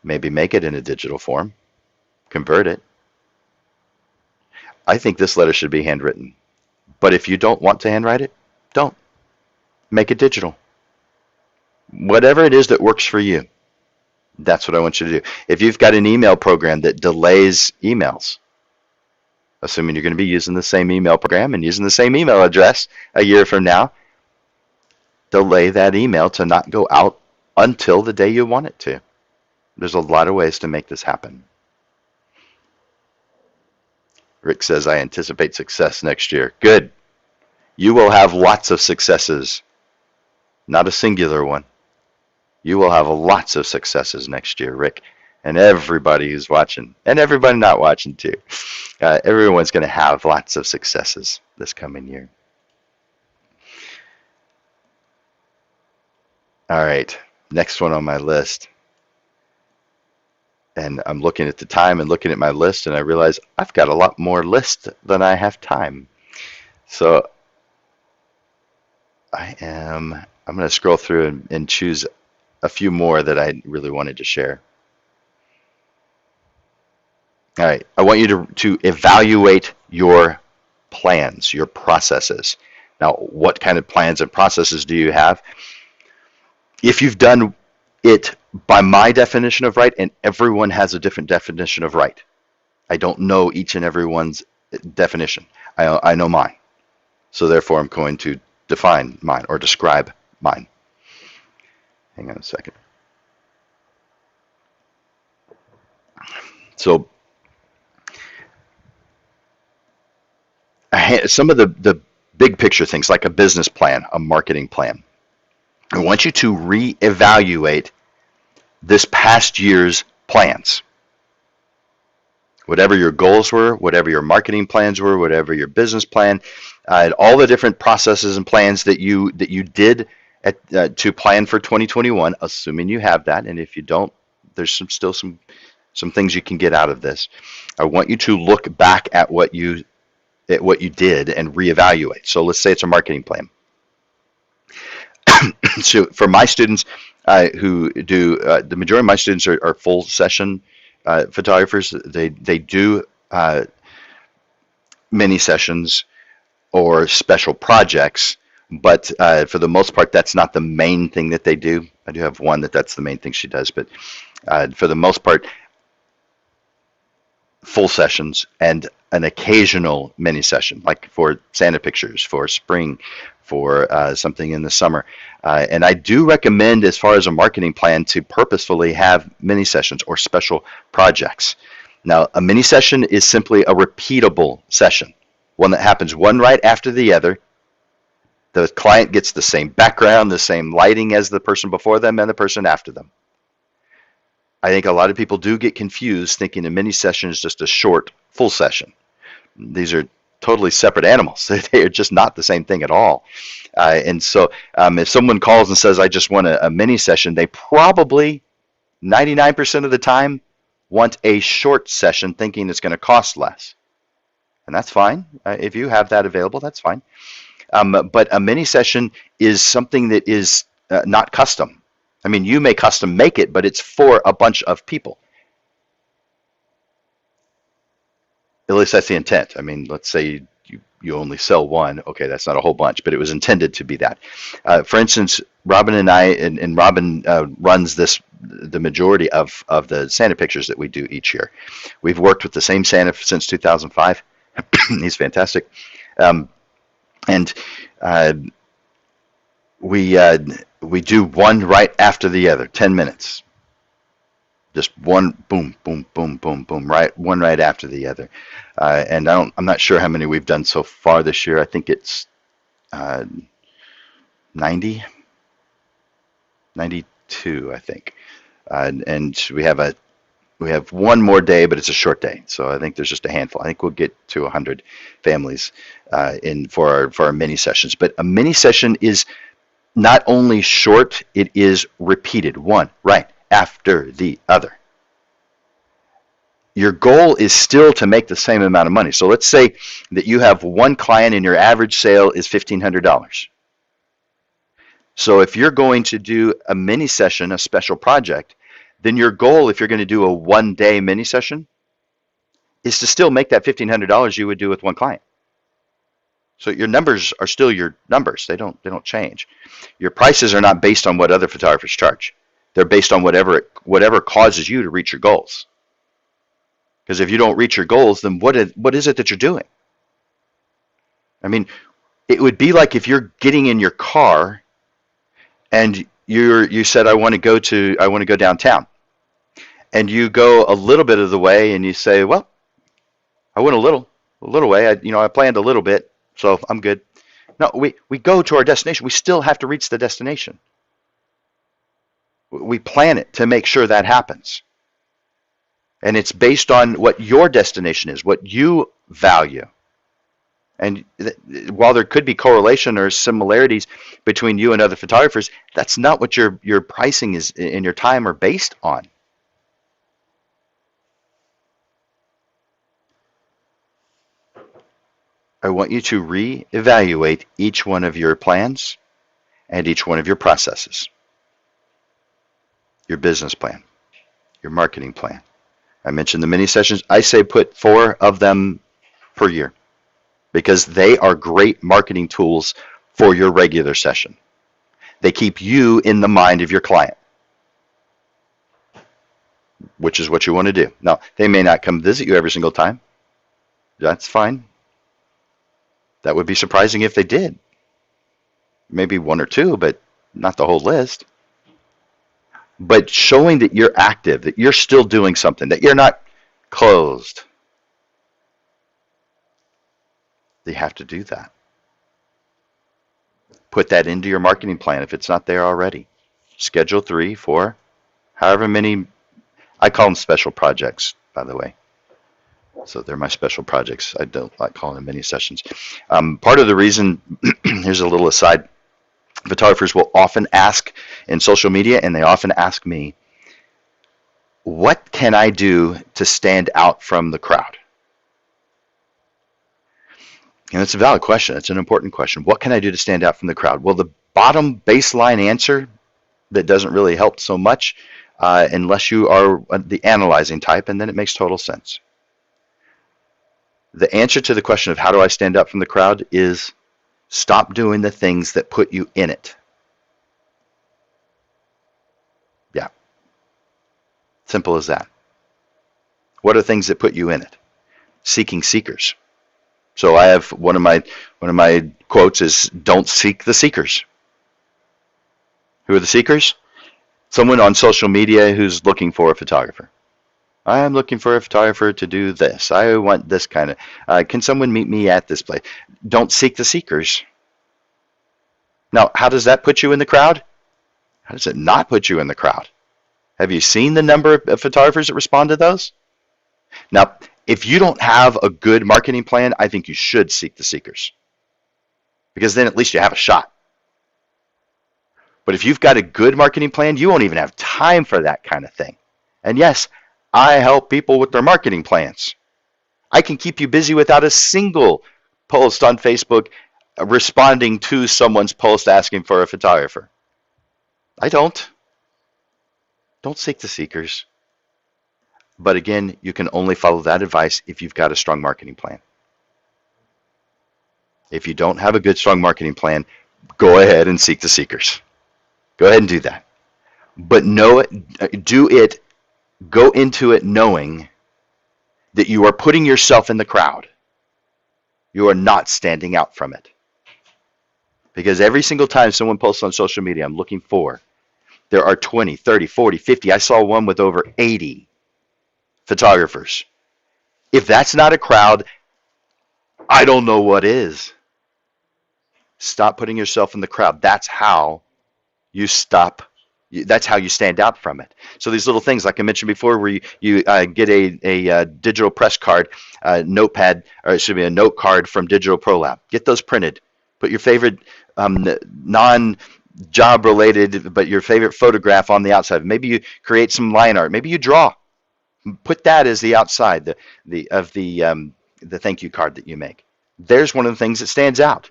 Maybe make it in a digital form. Convert it. I think this letter should be handwritten. But if you don't want to handwrite it, don't. Make it digital. Whatever it is that works for you, that's what I want you to do. If you've got an email program that delays emails, assuming you're going to be using the same email program and using the same email address a year from now, delay that email to not go out until the day you want it to. There's a lot of ways to make this happen. Rick says, I anticipate success next year. Good. You will have lots of successes, not a singular one. You will have lots of successes next year, Rick, and everybody who's watching, and everybody not watching too. Everyone's going to have lots of successes this coming year. All right, next one on my list. And I'm looking at the time and looking at my list, and I realize I've got a lot more list than I have time. So I'm going to scroll through and choose a few more that I really wanted to share. All right, I want you to evaluate your plans, your processes. Now, what kind of plans and processes do you have? If you've done it by my definition of right, and everyone has a different definition of right. I don't know each and everyone's definition. I know mine. So therefore, I'm going to define mine or describe mine. Hang on a second. So some of the big picture things, like a business plan, a marketing plan, I want you to reevaluate this past year's plans. Whatever your goals were, whatever your marketing plans were, whatever your business plan, all the different processes and plans that you did to plan for 2021, assuming you have that, and if you don't, there's still some things you can get out of this. I want you to look back at what you did and reevaluate. So let's say it's a marketing plan. So for my students who do, the majority of my students are full session photographers. They do mini sessions or special projects, but for the most part, that's not the main thing that they do. I do have one that's the main thing she does, but for the most part, full sessions and an occasional mini session, like for Santa pictures, for spring, for something in the summer. And I do recommend, as far as a marketing plan, to purposefully have mini sessions or special projects. Now, a mini session is simply a repeatable session, one that happens one right after the other. The client gets the same background, the same lighting as the person before them and the person after them. I think a lot of people do get confused thinking a mini session is just a short full session. These are totally separate animals. They are just not the same thing at all. And so if someone calls and says, I just want a mini session, they probably 99% of the time want a short session thinking it's going to cost less. And that's fine. If you have that available, that's fine. But a mini session is something that is not custom. I mean, you may custom make it, but it's for a bunch of people. At least that's the intent. I mean, let's say you only sell one. Okay, that's not a whole bunch, but it was intended to be that. For instance, Robin and I, and Robin runs the majority of the Santa pictures that we do each year. We've worked with the same Santa since 2005. He's fantastic. And we do one right after the other, 10 minutes. Just one, boom, boom, boom, boom, boom, right, one right after the other. And I'm not sure how many we've done so far this year. I think it's 90, 92, I think. And we have one more day, but it's a short day. So I think there's just a handful. I think we'll get to 100 families for our mini sessions. But a mini session is not only short, it is repeated, one right after the other. Your goal is still to make the same amount of money. So let's say that you have one client and your average sale is $1,500. So if you're going to do a mini session, a special project, then your goal, if you're going to do a one-day mini session, is to still make that $1,500 you would do with one client. So your numbers are still your numbers. They don't change. Your prices are not based on what other photographers charge. They're based on whatever causes you to reach your goals. Because if you don't reach your goals, then what is it that you're doing? I mean, it would be like if you're getting in your car and you said I want to go downtown. And you go a little bit of the way and you say, well, I went a little way. I planned a little bit, so I'm good. No, we go to our destination. We still have to reach the destination. We plan it to make sure that happens. And it's based on what your destination is, what you value. And while there could be correlation or similarities between you and other photographers, that's not what your pricing is and your time are based on. I want you to reevaluate each one of your plans and each one of your processes. Your business plan, your marketing plan. I mentioned the mini sessions. I say put 4 of them per year because they are great marketing tools for your regular session. They keep you in the mind of your client, which is what you want to do. Now, they may not come visit you every single time. That's fine. That would be surprising if they did. Maybe 1 or 2, but not the whole list. But showing that you're active, that you're still doing something, that you're not closed. You have to do that. Put that into your marketing plan if it's not there already. Schedule 3, 4, however many. I call them special projects, by the way. So they're my special projects. I don't like calling them mini sessions. Part of the reason, here's a little aside, photographers will often ask in social media, and they often ask me, what can I do to stand out from the crowd? And it's a valid question. It's an important question. What can I do to stand out from the crowd? Well, bottom baseline answer that doesn't really help so much unless you are the analyzing type, and then it makes total sense. The answer to the question of how do I stand out from the crowd is stop doing the things that put you in it. Yeah, simple as that. What are things that put you in it? Seeking seekers. So I have one of my quotes is don't seek the seekers. Who are the seekers? Someone on social media who's looking for a photographer. I'm looking for a photographer to do this. I want this kind of, can someone meet me at this place? Don't seek the seekers. Now, how does that put you in the crowd? How does it not put you in the crowd? Have you seen the number of photographers that respond to those? Now, if you don't have a good marketing plan, I think you should seek the seekers, because then at least you have a shot. But if you've got a good marketing plan, you won't even have time for that kind of thing. And yes, I help people with their marketing plans. I can keep you busy without a single post on Facebook responding to someone's post asking for a photographer. I don't. Don't seek the seekers. But again, you can only follow that advice if you've got a strong marketing plan. If you don't have a good, strong marketing plan, go ahead and seek the seekers. Go ahead and do that. But go into it knowing that you are putting yourself in the crowd. You are not standing out from it. Because every single time someone posts on social media, I'm looking for, there are 20, 30, 40, 50. I saw one with over 80 photographers. If that's not a crowd, I don't know what is. Stop putting yourself in the crowd. That's how you stand out from it. So these little things, like I mentioned before, where you get a digital press card, notepad, or it should be a note card from Digital Pro Lab. Get those printed. Put your favorite non-job related, but your favorite photograph on the outside. Maybe you create some line art. Maybe you draw. Put that as the outside of the thank you card that you make. There's one of the things that stands out.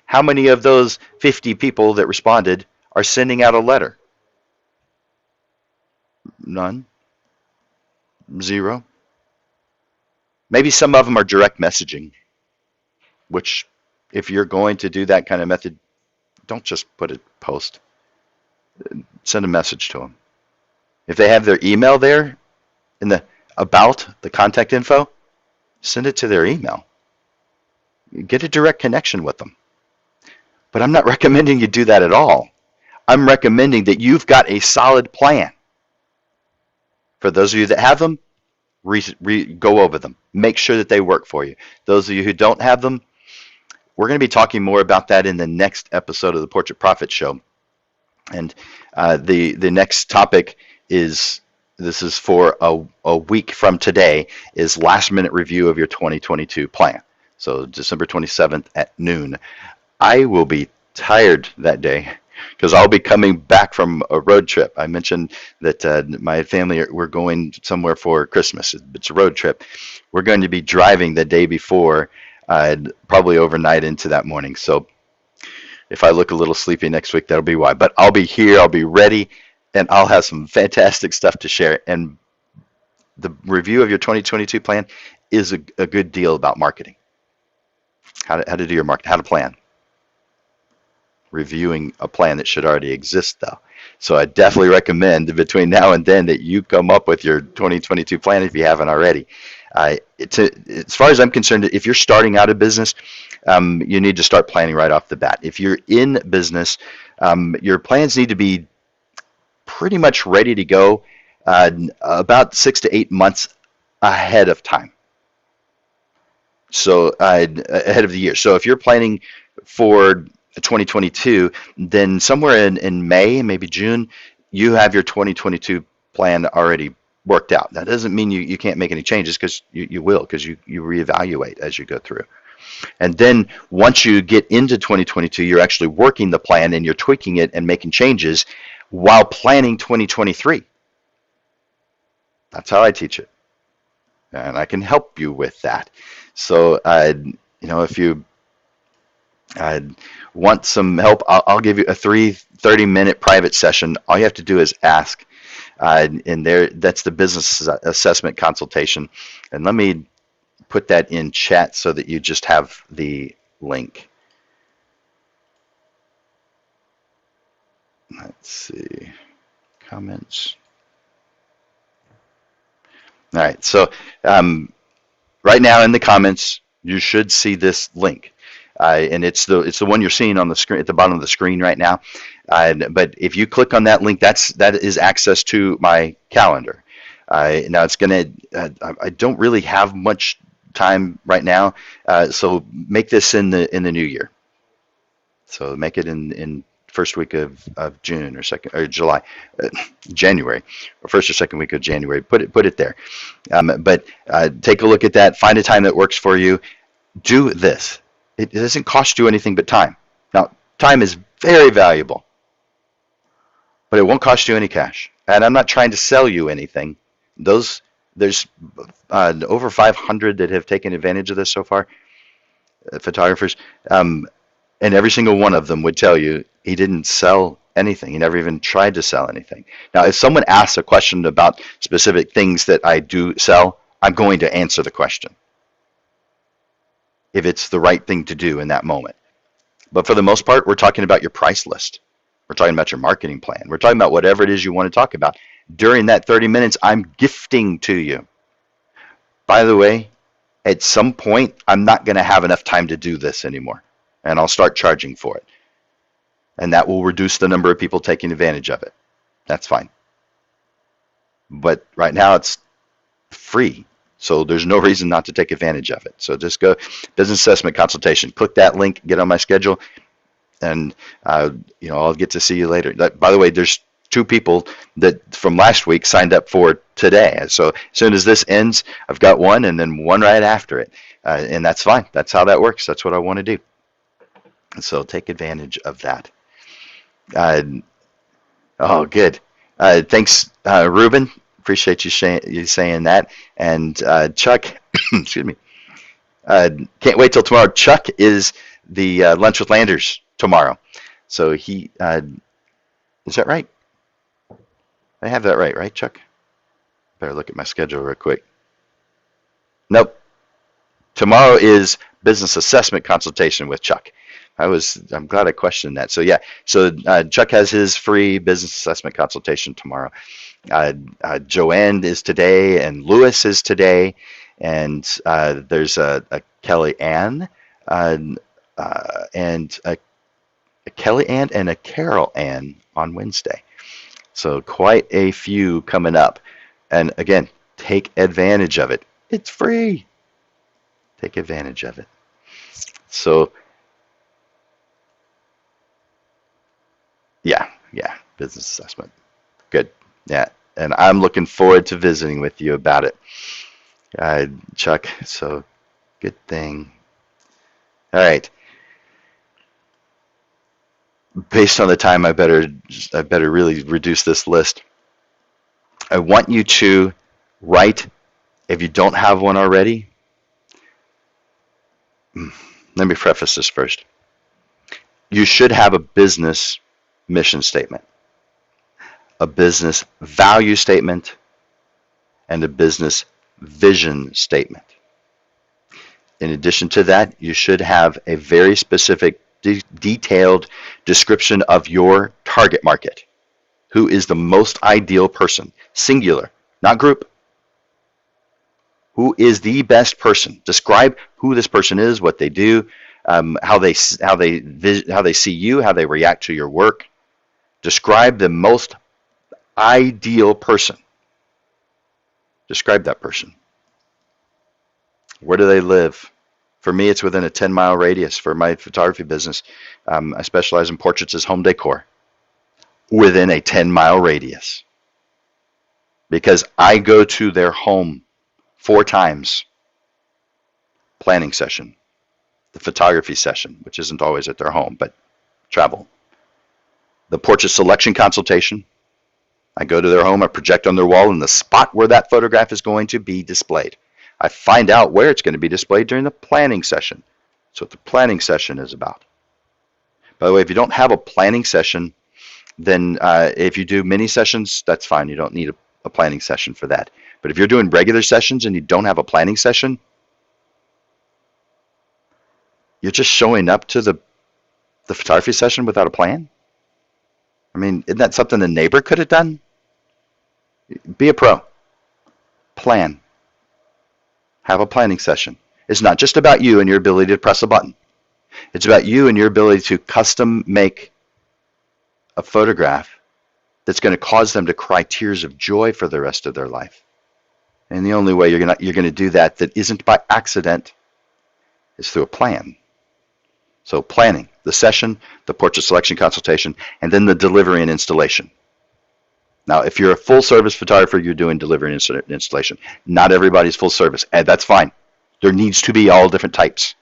How many of those 50 people that responded are sending out a letter? None. Zero. Maybe some of them are direct messaging, which if you're going to do that kind of method, don't just put a post. Send a message to them. If they have their email there in the contact info, send it to their email. Get a direct connection with them. But I'm not recommending you do that at all. I'm recommending that you've got a solid plan. For those of you that have them, go over them. Make sure that they work for you. Those of you who don't have them, we're going to be talking more about that in the next episode of the Portrait Profit Show. And the next topic is, this is for a week from today, is last minute review of your 2022 plan. So December 27th at noon. I will be tired that day because I'll be coming back from a road trip. I mentioned that my family, we're going somewhere for Christmas. It's a road trip. We're going to be driving the day before, probably overnight into that morning. So if I look a little sleepy next week, that'll be why. But I'll be here, I'll be ready, and I'll have some fantastic stuff to share. And the review of your 2022 plan is a good deal about marketing. How to do your marketing, how to plan. Reviewing a plan that should already exist, though. So I definitely recommend between now and then that you come up with your 2022 plan if you haven't already. As far as I'm concerned, if you're starting out a business, you need to start planning right off the bat. If you're in business, your plans need to be pretty much ready to go about 6 to 8 months ahead of time. So ahead of the year. So if you're planning for 2022, then somewhere in May, maybe June, you have your 2022 plan already worked out. That doesn't mean you can't make any changes, because you will, because you reevaluate as you go through. And then once you get into 2022, you're actually working the plan and you're tweaking it and making changes while planning 2023. That's how I teach it. And I can help you with that. So, if you uh, want some help, I'll give you a 30-minute private session. All you have to do is ask. And there, that's the business assessment consultation. And let me put that in chat so that you just have the link. Let's see, comments. All right, so right now in the comments, you should see this link. And it's the one you're seeing on the screen at the bottom of the screen right now. But if you click on that link, that is access to my calendar. Now it's gonna. I don't really have much time right now, so make this in the new year. So make it in first week of June or July, January, or first or second week of January. Put it there. But take a look at that. Find a time that works for you. Do this. It doesn't cost you anything but time. Now, time is very valuable, but it won't cost you any cash. And I'm not trying to sell you anything. There's over 500 that have taken advantage of this so far, photographers, and every single one of them would tell you he didn't sell anything. He never even tried to sell anything. Now, if someone asks a question about specific things that I do sell, I'm going to answer the question if it's the right thing to do in that moment. But for the most part, we're talking about your price list. We're talking about your marketing plan. We're talking about whatever it is you want to talk about. During that 30 minutes, I'm gifting to you. By the way, at some point, I'm not going to have enough time to do this anymore, and I'll start charging for it. And that will reduce the number of people taking advantage of it. That's fine. But right now, it's free. So there's no reason not to take advantage of it. So just go business assessment consultation. Click that link, get on my schedule, and I'll get to see you later. By the way, there's 2 people that from last week signed up for today. So as soon as this ends, I've got one and then one right after it. And that's fine. That's how that works. That's what I want to do. So take advantage of that. Oh, good. Thanks, Ruben. Appreciate you saying that. And Chuck, excuse me. Can't wait till tomorrow. Chuck is the Lunch with Landers tomorrow. So he, is that right? I have that right, Chuck? Better look at my schedule real quick. Nope. Tomorrow is business assessment consultation with Chuck. I'm glad I questioned that. So yeah, so Chuck has his free business assessment consultation tomorrow. Joanne is today, and Lewis is today, and there's a Kelly Ann, and a Kelly Ann and a Carol Ann on Wednesday. So quite a few coming up. And again, take advantage of it. It's free. Take advantage of it. So yeah, business assessment. Good. Yeah, and I'm looking forward to visiting with you about it, Chuck. So good thing. All right. Based on the time, I better really reduce this list. I want you to write, if you don't have one already. Let me preface this first. You should have a business mission statement, a business value statement, and a business vision statement. In addition to that, you should have a very specific, detailed description of your target market. Who is the most ideal person? Singular, not group. Who is the best person? Describe who this person is, what they do, how they see you, how they react to your work. Describe the most ideal person. Describe that person. Where do they live? For me, it's within a 10-mile radius. For my photography business, I specialize in portraits as home decor. Within a 10-mile radius. Because I go to their home 4 times. Planning session. The photography session, which isn't always at their home, but travel. The portrait selection consultation. I go to their home, I project on their wall in the spot where that photograph is going to be displayed. I find out where it's going to be displayed during the planning session. That's what the planning session is about. By the way, if you don't have a planning session, then if you do mini sessions, that's fine. You don't need a planning session for that. But if you're doing regular sessions and you don't have a planning session, you're just showing up to the photography session without a plan. I mean, isn't that something the neighbor could have done? Be a pro. Plan. Have a planning session. It's not just about you and your ability to press a button. It's about you and your ability to custom make a photograph that's going to cause them to cry tears of joy for the rest of their life. And the only way you're going to do that isn't by accident is through a plan. So planning, the session, the portrait selection consultation, and then the delivery and installation. Now, if you're a full service photographer, you're doing delivery and installation. Not everybody's full service, and that's fine. There needs to be all different types.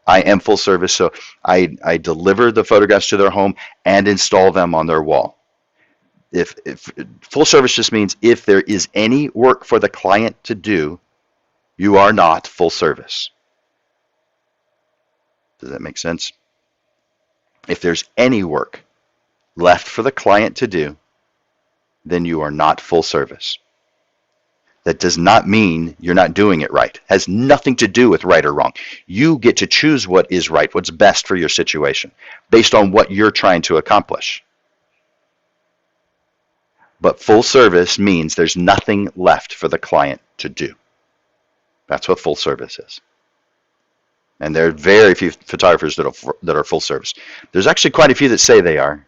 I am full service, so I deliver the photographs to their home and install them on their wall. If full service just means if there is any work for the client to do, you are not full service. Does that make sense? If there's any work left for the client to do, then you are not full service. That does not mean you're not doing it right. It has nothing to do with right or wrong. You get to choose what is right, what's best for your situation, based on what you're trying to accomplish. But full service means there's nothing left for the client to do. That's what full service is. And there are very few photographers that are full service. There's actually quite a few that say they are.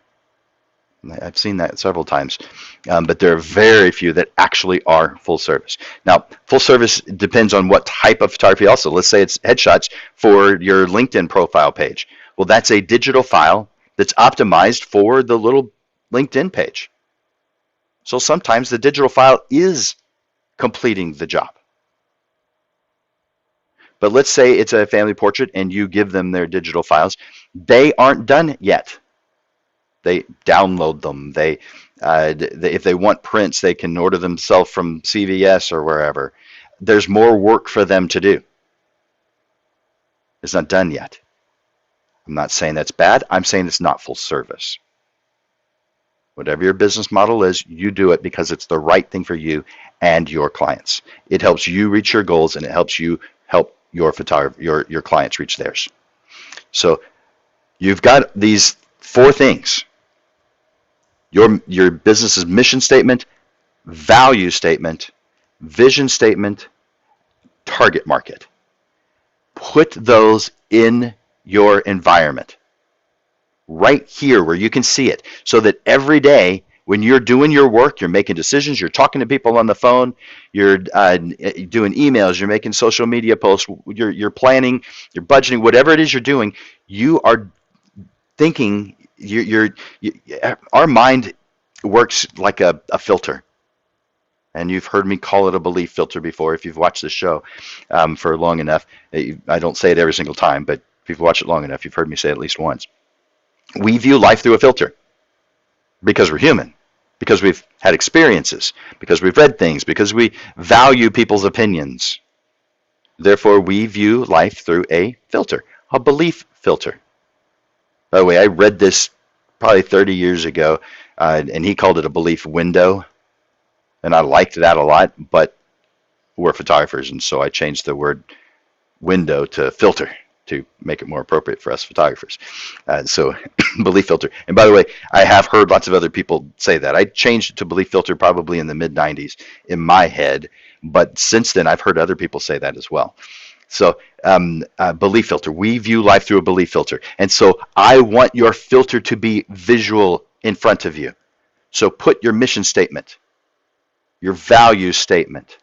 I've seen that several times, but there are very few that actually are full service. Now, full service depends on what type of photography also. Let's say it's headshots for your LinkedIn profile page. Well, that's a digital file that's optimized for the little LinkedIn page. So sometimes the digital file is completing the job. But let's say it's a family portrait and you give them their digital files. They aren't done yet. They download them. If they want prints, they can order themselves from CVS or wherever. There's more work for them to do. It's not done yet. I'm not saying that's bad. I'm saying it's not full service. Whatever your business model is, you do it because it's the right thing for you and your clients. It helps you reach your goals, and it helps you help your clients reach theirs. So you've got these 4 things. Your business's mission statement, value statement, vision statement, target market. Put those in your environment, right here where you can see it, so that every day when you're doing your work, you're making decisions, you're talking to people on the phone, you're doing emails, you're making social media posts, you're planning, you're budgeting, whatever it is you're doing, you are thinking. Our mind works like a filter, and you've heard me call it a belief filter before if you've watched the show for long enough. I don't say it every single time, but if you've watched it long enough, you've heard me say it at least once. We view life through a filter because we're human, because we've had experiences, because we've read things, because we value people's opinions. Therefore, we view life through a filter, a belief filter. By the way, I read this probably 30 years ago, and he called it a belief window, and I liked that a lot, but we're photographers, and so I changed the word window to filter to make it more appropriate for us photographers. So belief filter. And by the way, I have heard lots of other people say that. I changed it to belief filter probably in the mid-90s in my head, but since then I've heard other people say that as well. So belief filter. We view life through a belief filter. And so I want your filter to be visual in front of you. So put your mission statement, your value statement.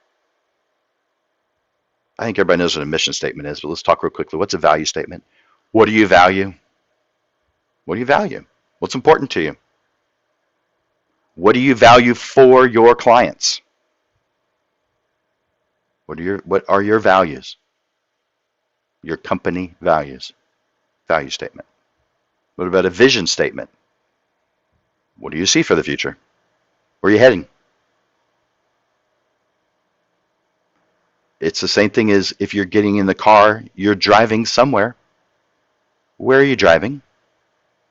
I think everybody knows what a mission statement is, but let's talk real quickly. What's a value statement? What do you value? What do you value? What's important to you? What do you value for your clients? What are your values? Your company values. Value statement. What about a vision statement? What do you see for the future? Where are you heading? It's the same thing as if you're getting in the car, you're driving somewhere. Where are you driving?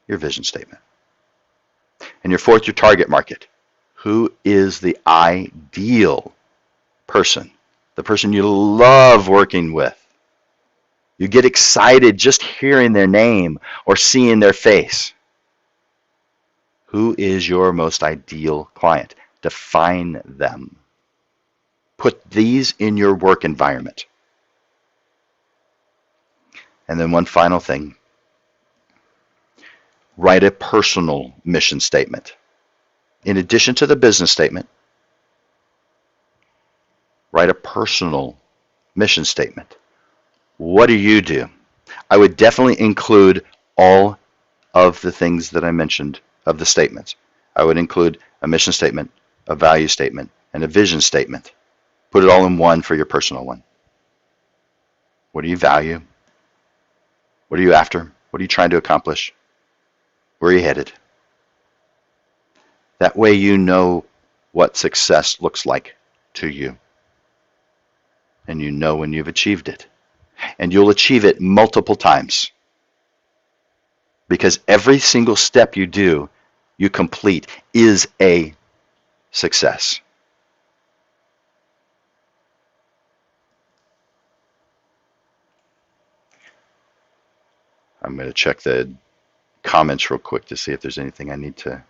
your vision statement. And your fourth, your target market. Who is the ideal person? The person you love working with. You get excited just hearing their name or seeing their face. Who is your most ideal client? Define them. Put these in your work environment. And then one final thing. Write a personal mission statement. In addition to the business statement, write a personal mission statement. What do you do? I would definitely include all of the things that I mentioned of the statements. I would include a mission statement, a value statement, and a vision statement. Put it all in one for your personal one. What do you value? What are you after? What are you trying to accomplish? Where are you headed? That way you know what success looks like to you. And you know when you've achieved it. And you'll achieve it multiple times. Because every single step you do, you complete, is a success. I'm going to check the comments real quick to see if there's anything I need to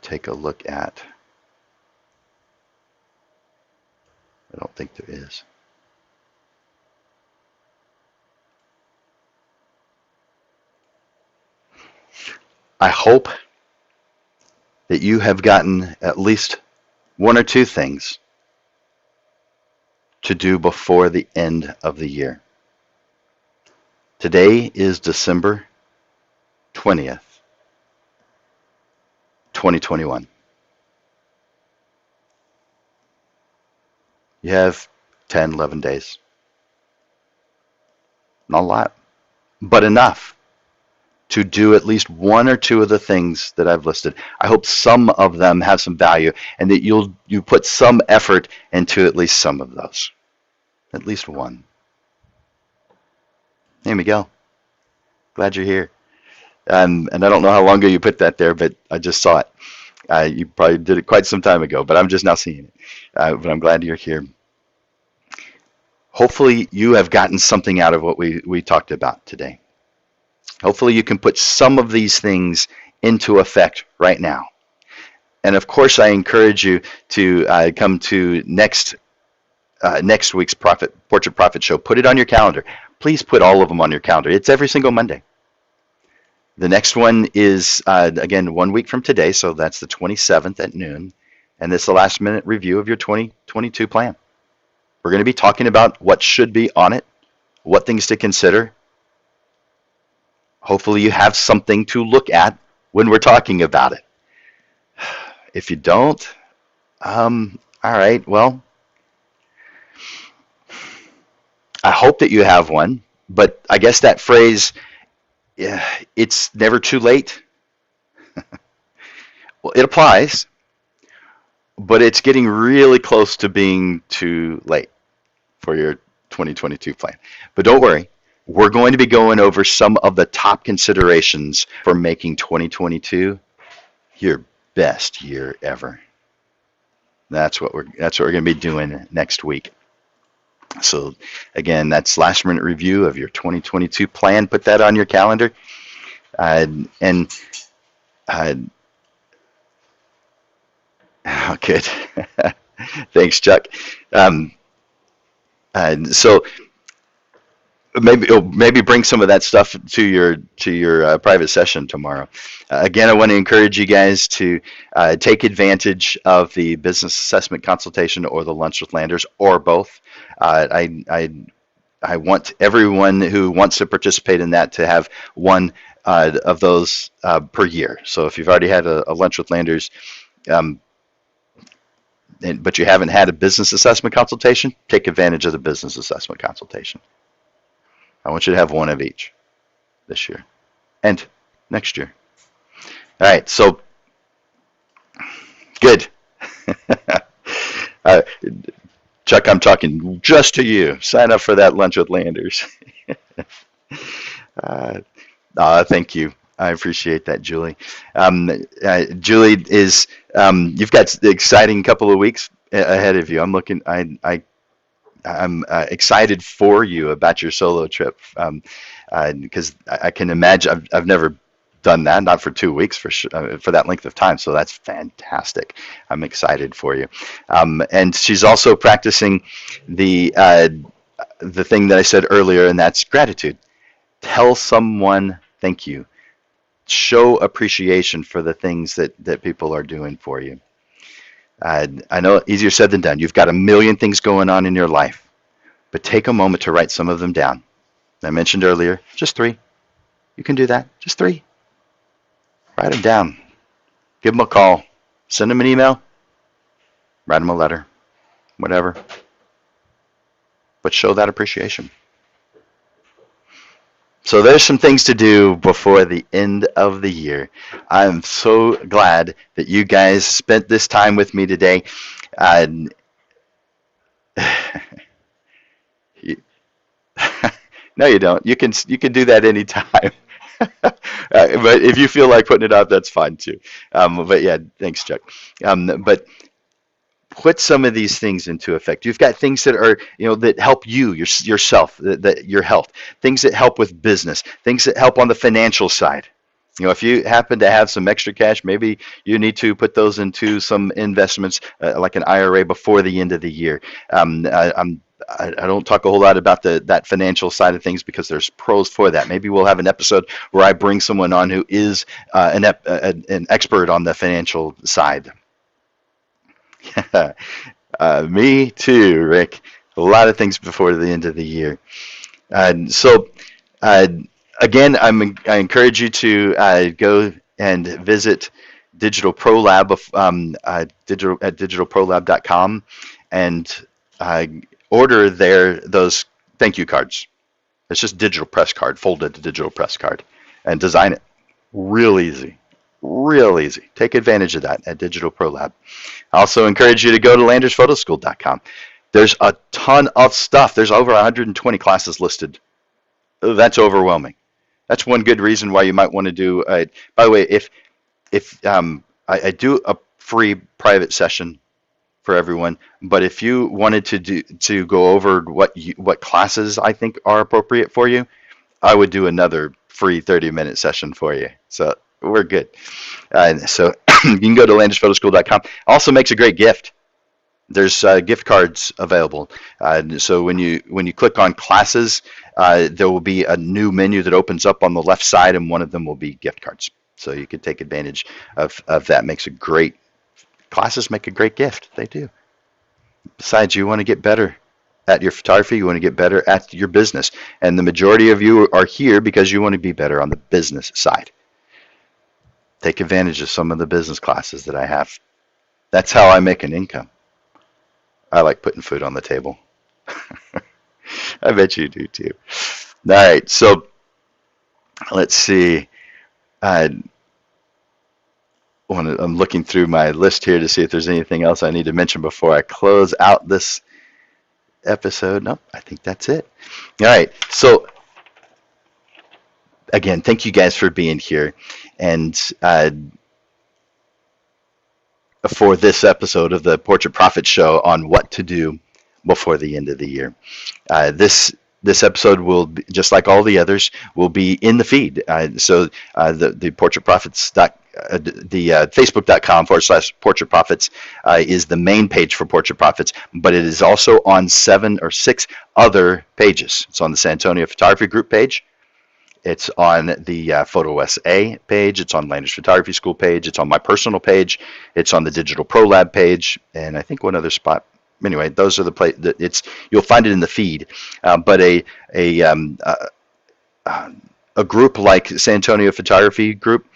take a look at. I don't think there is. I hope that you have gotten at least one or two things to do before the end of the year. Today is December 20th, 2021. You have 10, 11 days. Not a lot, but enough to do at least one or two of the things that I've listed. I hope some of them have some value and that you put some effort into at least some of those. At least one. Hey, Miguel. Glad you're here. And I don't know how long ago you put that there, but I just saw it. You probably did it quite some time ago, but I'm just now seeing it. But I'm glad you're here. Hopefully you have gotten something out of what we talked about today. Hopefully you can put some of these things into effect right now. And of course, I encourage you to come to next week's Portrait Profit Show. Put it on your calendar. Please put all of them on your calendar. It's every single Monday. The next one is, again, 1 week from today, so that's the 27th at noon. And it's the last minute review of your 2022 plan. We're going to be talking about what should be on it, what things to consider. Hopefully you have something to look at when we're talking about it. If you don't, all right, well, I hope that you have one, but I guess that phrase, yeah, it's never too late. Well, it applies, but it's getting really close to being too late for your 2022 plan. But don't worry, we're going to be going over some of the top considerations for making 2022 your best year ever. That's what we're going to be doing next week. So again, that's last minute review of your 2022 plan. Put that on your calendar. Oh, good. Thanks, Chuck. So maybe bring some of that stuff to your private session tomorrow. Again, I want to encourage you guys to take advantage of the business assessment consultation or the lunch with Landers, or both. I want everyone who wants to participate in that to have one of those per year. So if you've already had a lunch with Landers, but you haven't had a business assessment consultation, take advantage of the business assessment consultation. I want you to have one of each this year and next year. All right, so good. Chuck, I'm talking just to you. Sign up for that lunch with Landers. Uh, Thank you. I appreciate that, Julie. Julie is you've got the exciting couple of weeks ahead of you. I'm looking. I'm excited for you about your solo trip because I can imagine. I've never done that, not for 2 weeks for sure, for that length of time. So that's fantastic. I'm excited for you. And she's also practicing the thing that I said earlier, and that's gratitude. Tell someone thank you. Show appreciation for the things that people are doing for you. I know easier said than done. You've got a million things going on in your life, but take a moment to write some of them down. I mentioned earlier, just three. You can do that. Just three. Write them down. Give them a call. Send them an email. Write them a letter. Whatever. But show that appreciation. So there's some things to do before the end of the year. I'm so glad that you guys spent this time with me today. Uh, no, you don't. You can do that anytime. But if you feel like putting it out, that's fine too. But yeah, thanks, Chuck. But put some of these things into effect. You've got things that are, that help you, yourself, your health, things that help with business, things that help on the financial side. If you happen to have some extra cash, maybe you need to put those into some investments, like an IRA before the end of the year. I don't talk a whole lot about that financial side of things because there's pros for that. Maybe we'll have an episode where I bring someone on who is an expert on the financial side. Me too, Rick. A lot of things before the end of the year. So, uh, again, I encourage you to go and visit Digital Pro Lab at digitalprolab.com and order those thank you cards. It's just digital press card, folded digital press card, and design it. Real easy. Real easy. Take advantage of that at Digital Pro Lab. I also encourage you to go to landersphotoschool.com. There's a ton of stuff. There's over 120 classes listed. That's overwhelming. That's one good reason why you might want to do. By the way, if I do a free private session for everyone, but if you wanted to go over what classes I think are appropriate for you, I would do another free 30-minute session for you. So we're good. So you can go to landersphotoschool.com. Also makes a great gift. There's gift cards available. So when you click on classes, there will be a new menu that opens up on the left side, and one of them will be gift cards. So you can take advantage of that. Classes make a great gift. They do. Besides, you want to get better at your photography. You want to get better at your business. And the majority of you are here because you want to be better on the business side. Take advantage of some of the business classes that I have. That's how I make an income. I like putting food on the table. I bet you do too. All right, so let's see. I'm looking through my list here to see if there's anything else I need to mention before I close out this episode. Nope, I think that's it. All right, so again, thank you guys for being here. And for this episode of the Portrait Profit Show on what to do before the end of the year. This episode will be, just like all the others, will be in the feed. The Portrait Profits the facebook.com/Portrait Profits is the main page for Portrait Profits, but it is also on 7 or 6 other pages. It's on the San Antonio Photography Group page. It's on the Photo SA page. It's on Landers Photography School page. It's on my personal page. It's on the Digital Pro Lab page, and I think one other spot. Anyway, those are the places. You'll find it in the feed. But a group like San Antonio Photography Group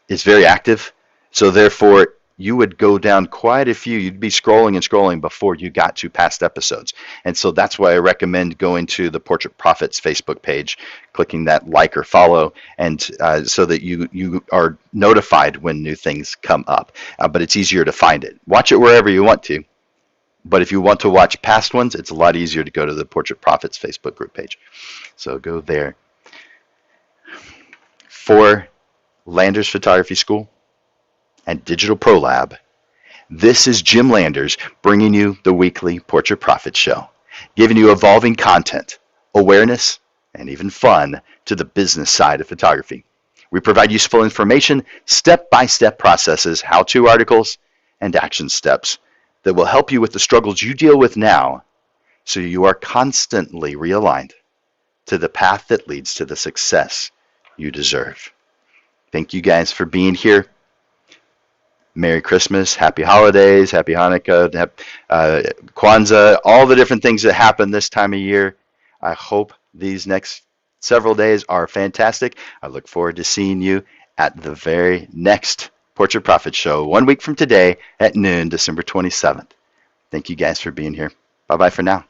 is very active, so therefore you would go down quite a few. You'd be scrolling and scrolling before you got to past episodes. And so that's why I recommend going to the Portrait Profits Facebook page, clicking that like or follow, and so that you are notified when new things come up. But it's easier to find it. Watch it wherever you want to. But if you want to watch past ones, it's a lot easier to go to the Portrait Profits Facebook group page. So go there. for Landers Photography School and Digital Pro Lab. This is Jim Landers bringing you the weekly Portrait Profit Show, giving you evolving content, awareness, and even fun to the business side of photography. We provide useful information, step-by-step processes, how-to articles, and action steps that will help you with the struggles you deal with now so you are constantly realigned to the path that leads to the success you deserve. Thank you guys for being here. Merry Christmas, Happy Holidays, Happy Hanukkah, Kwanzaa, all the different things that happen this time of year. I hope these next several days are fantastic. I look forward to seeing you at the very next Portrait Profit Show 1 week from today at noon, December 27th. Thank you guys for being here. Bye-bye for now.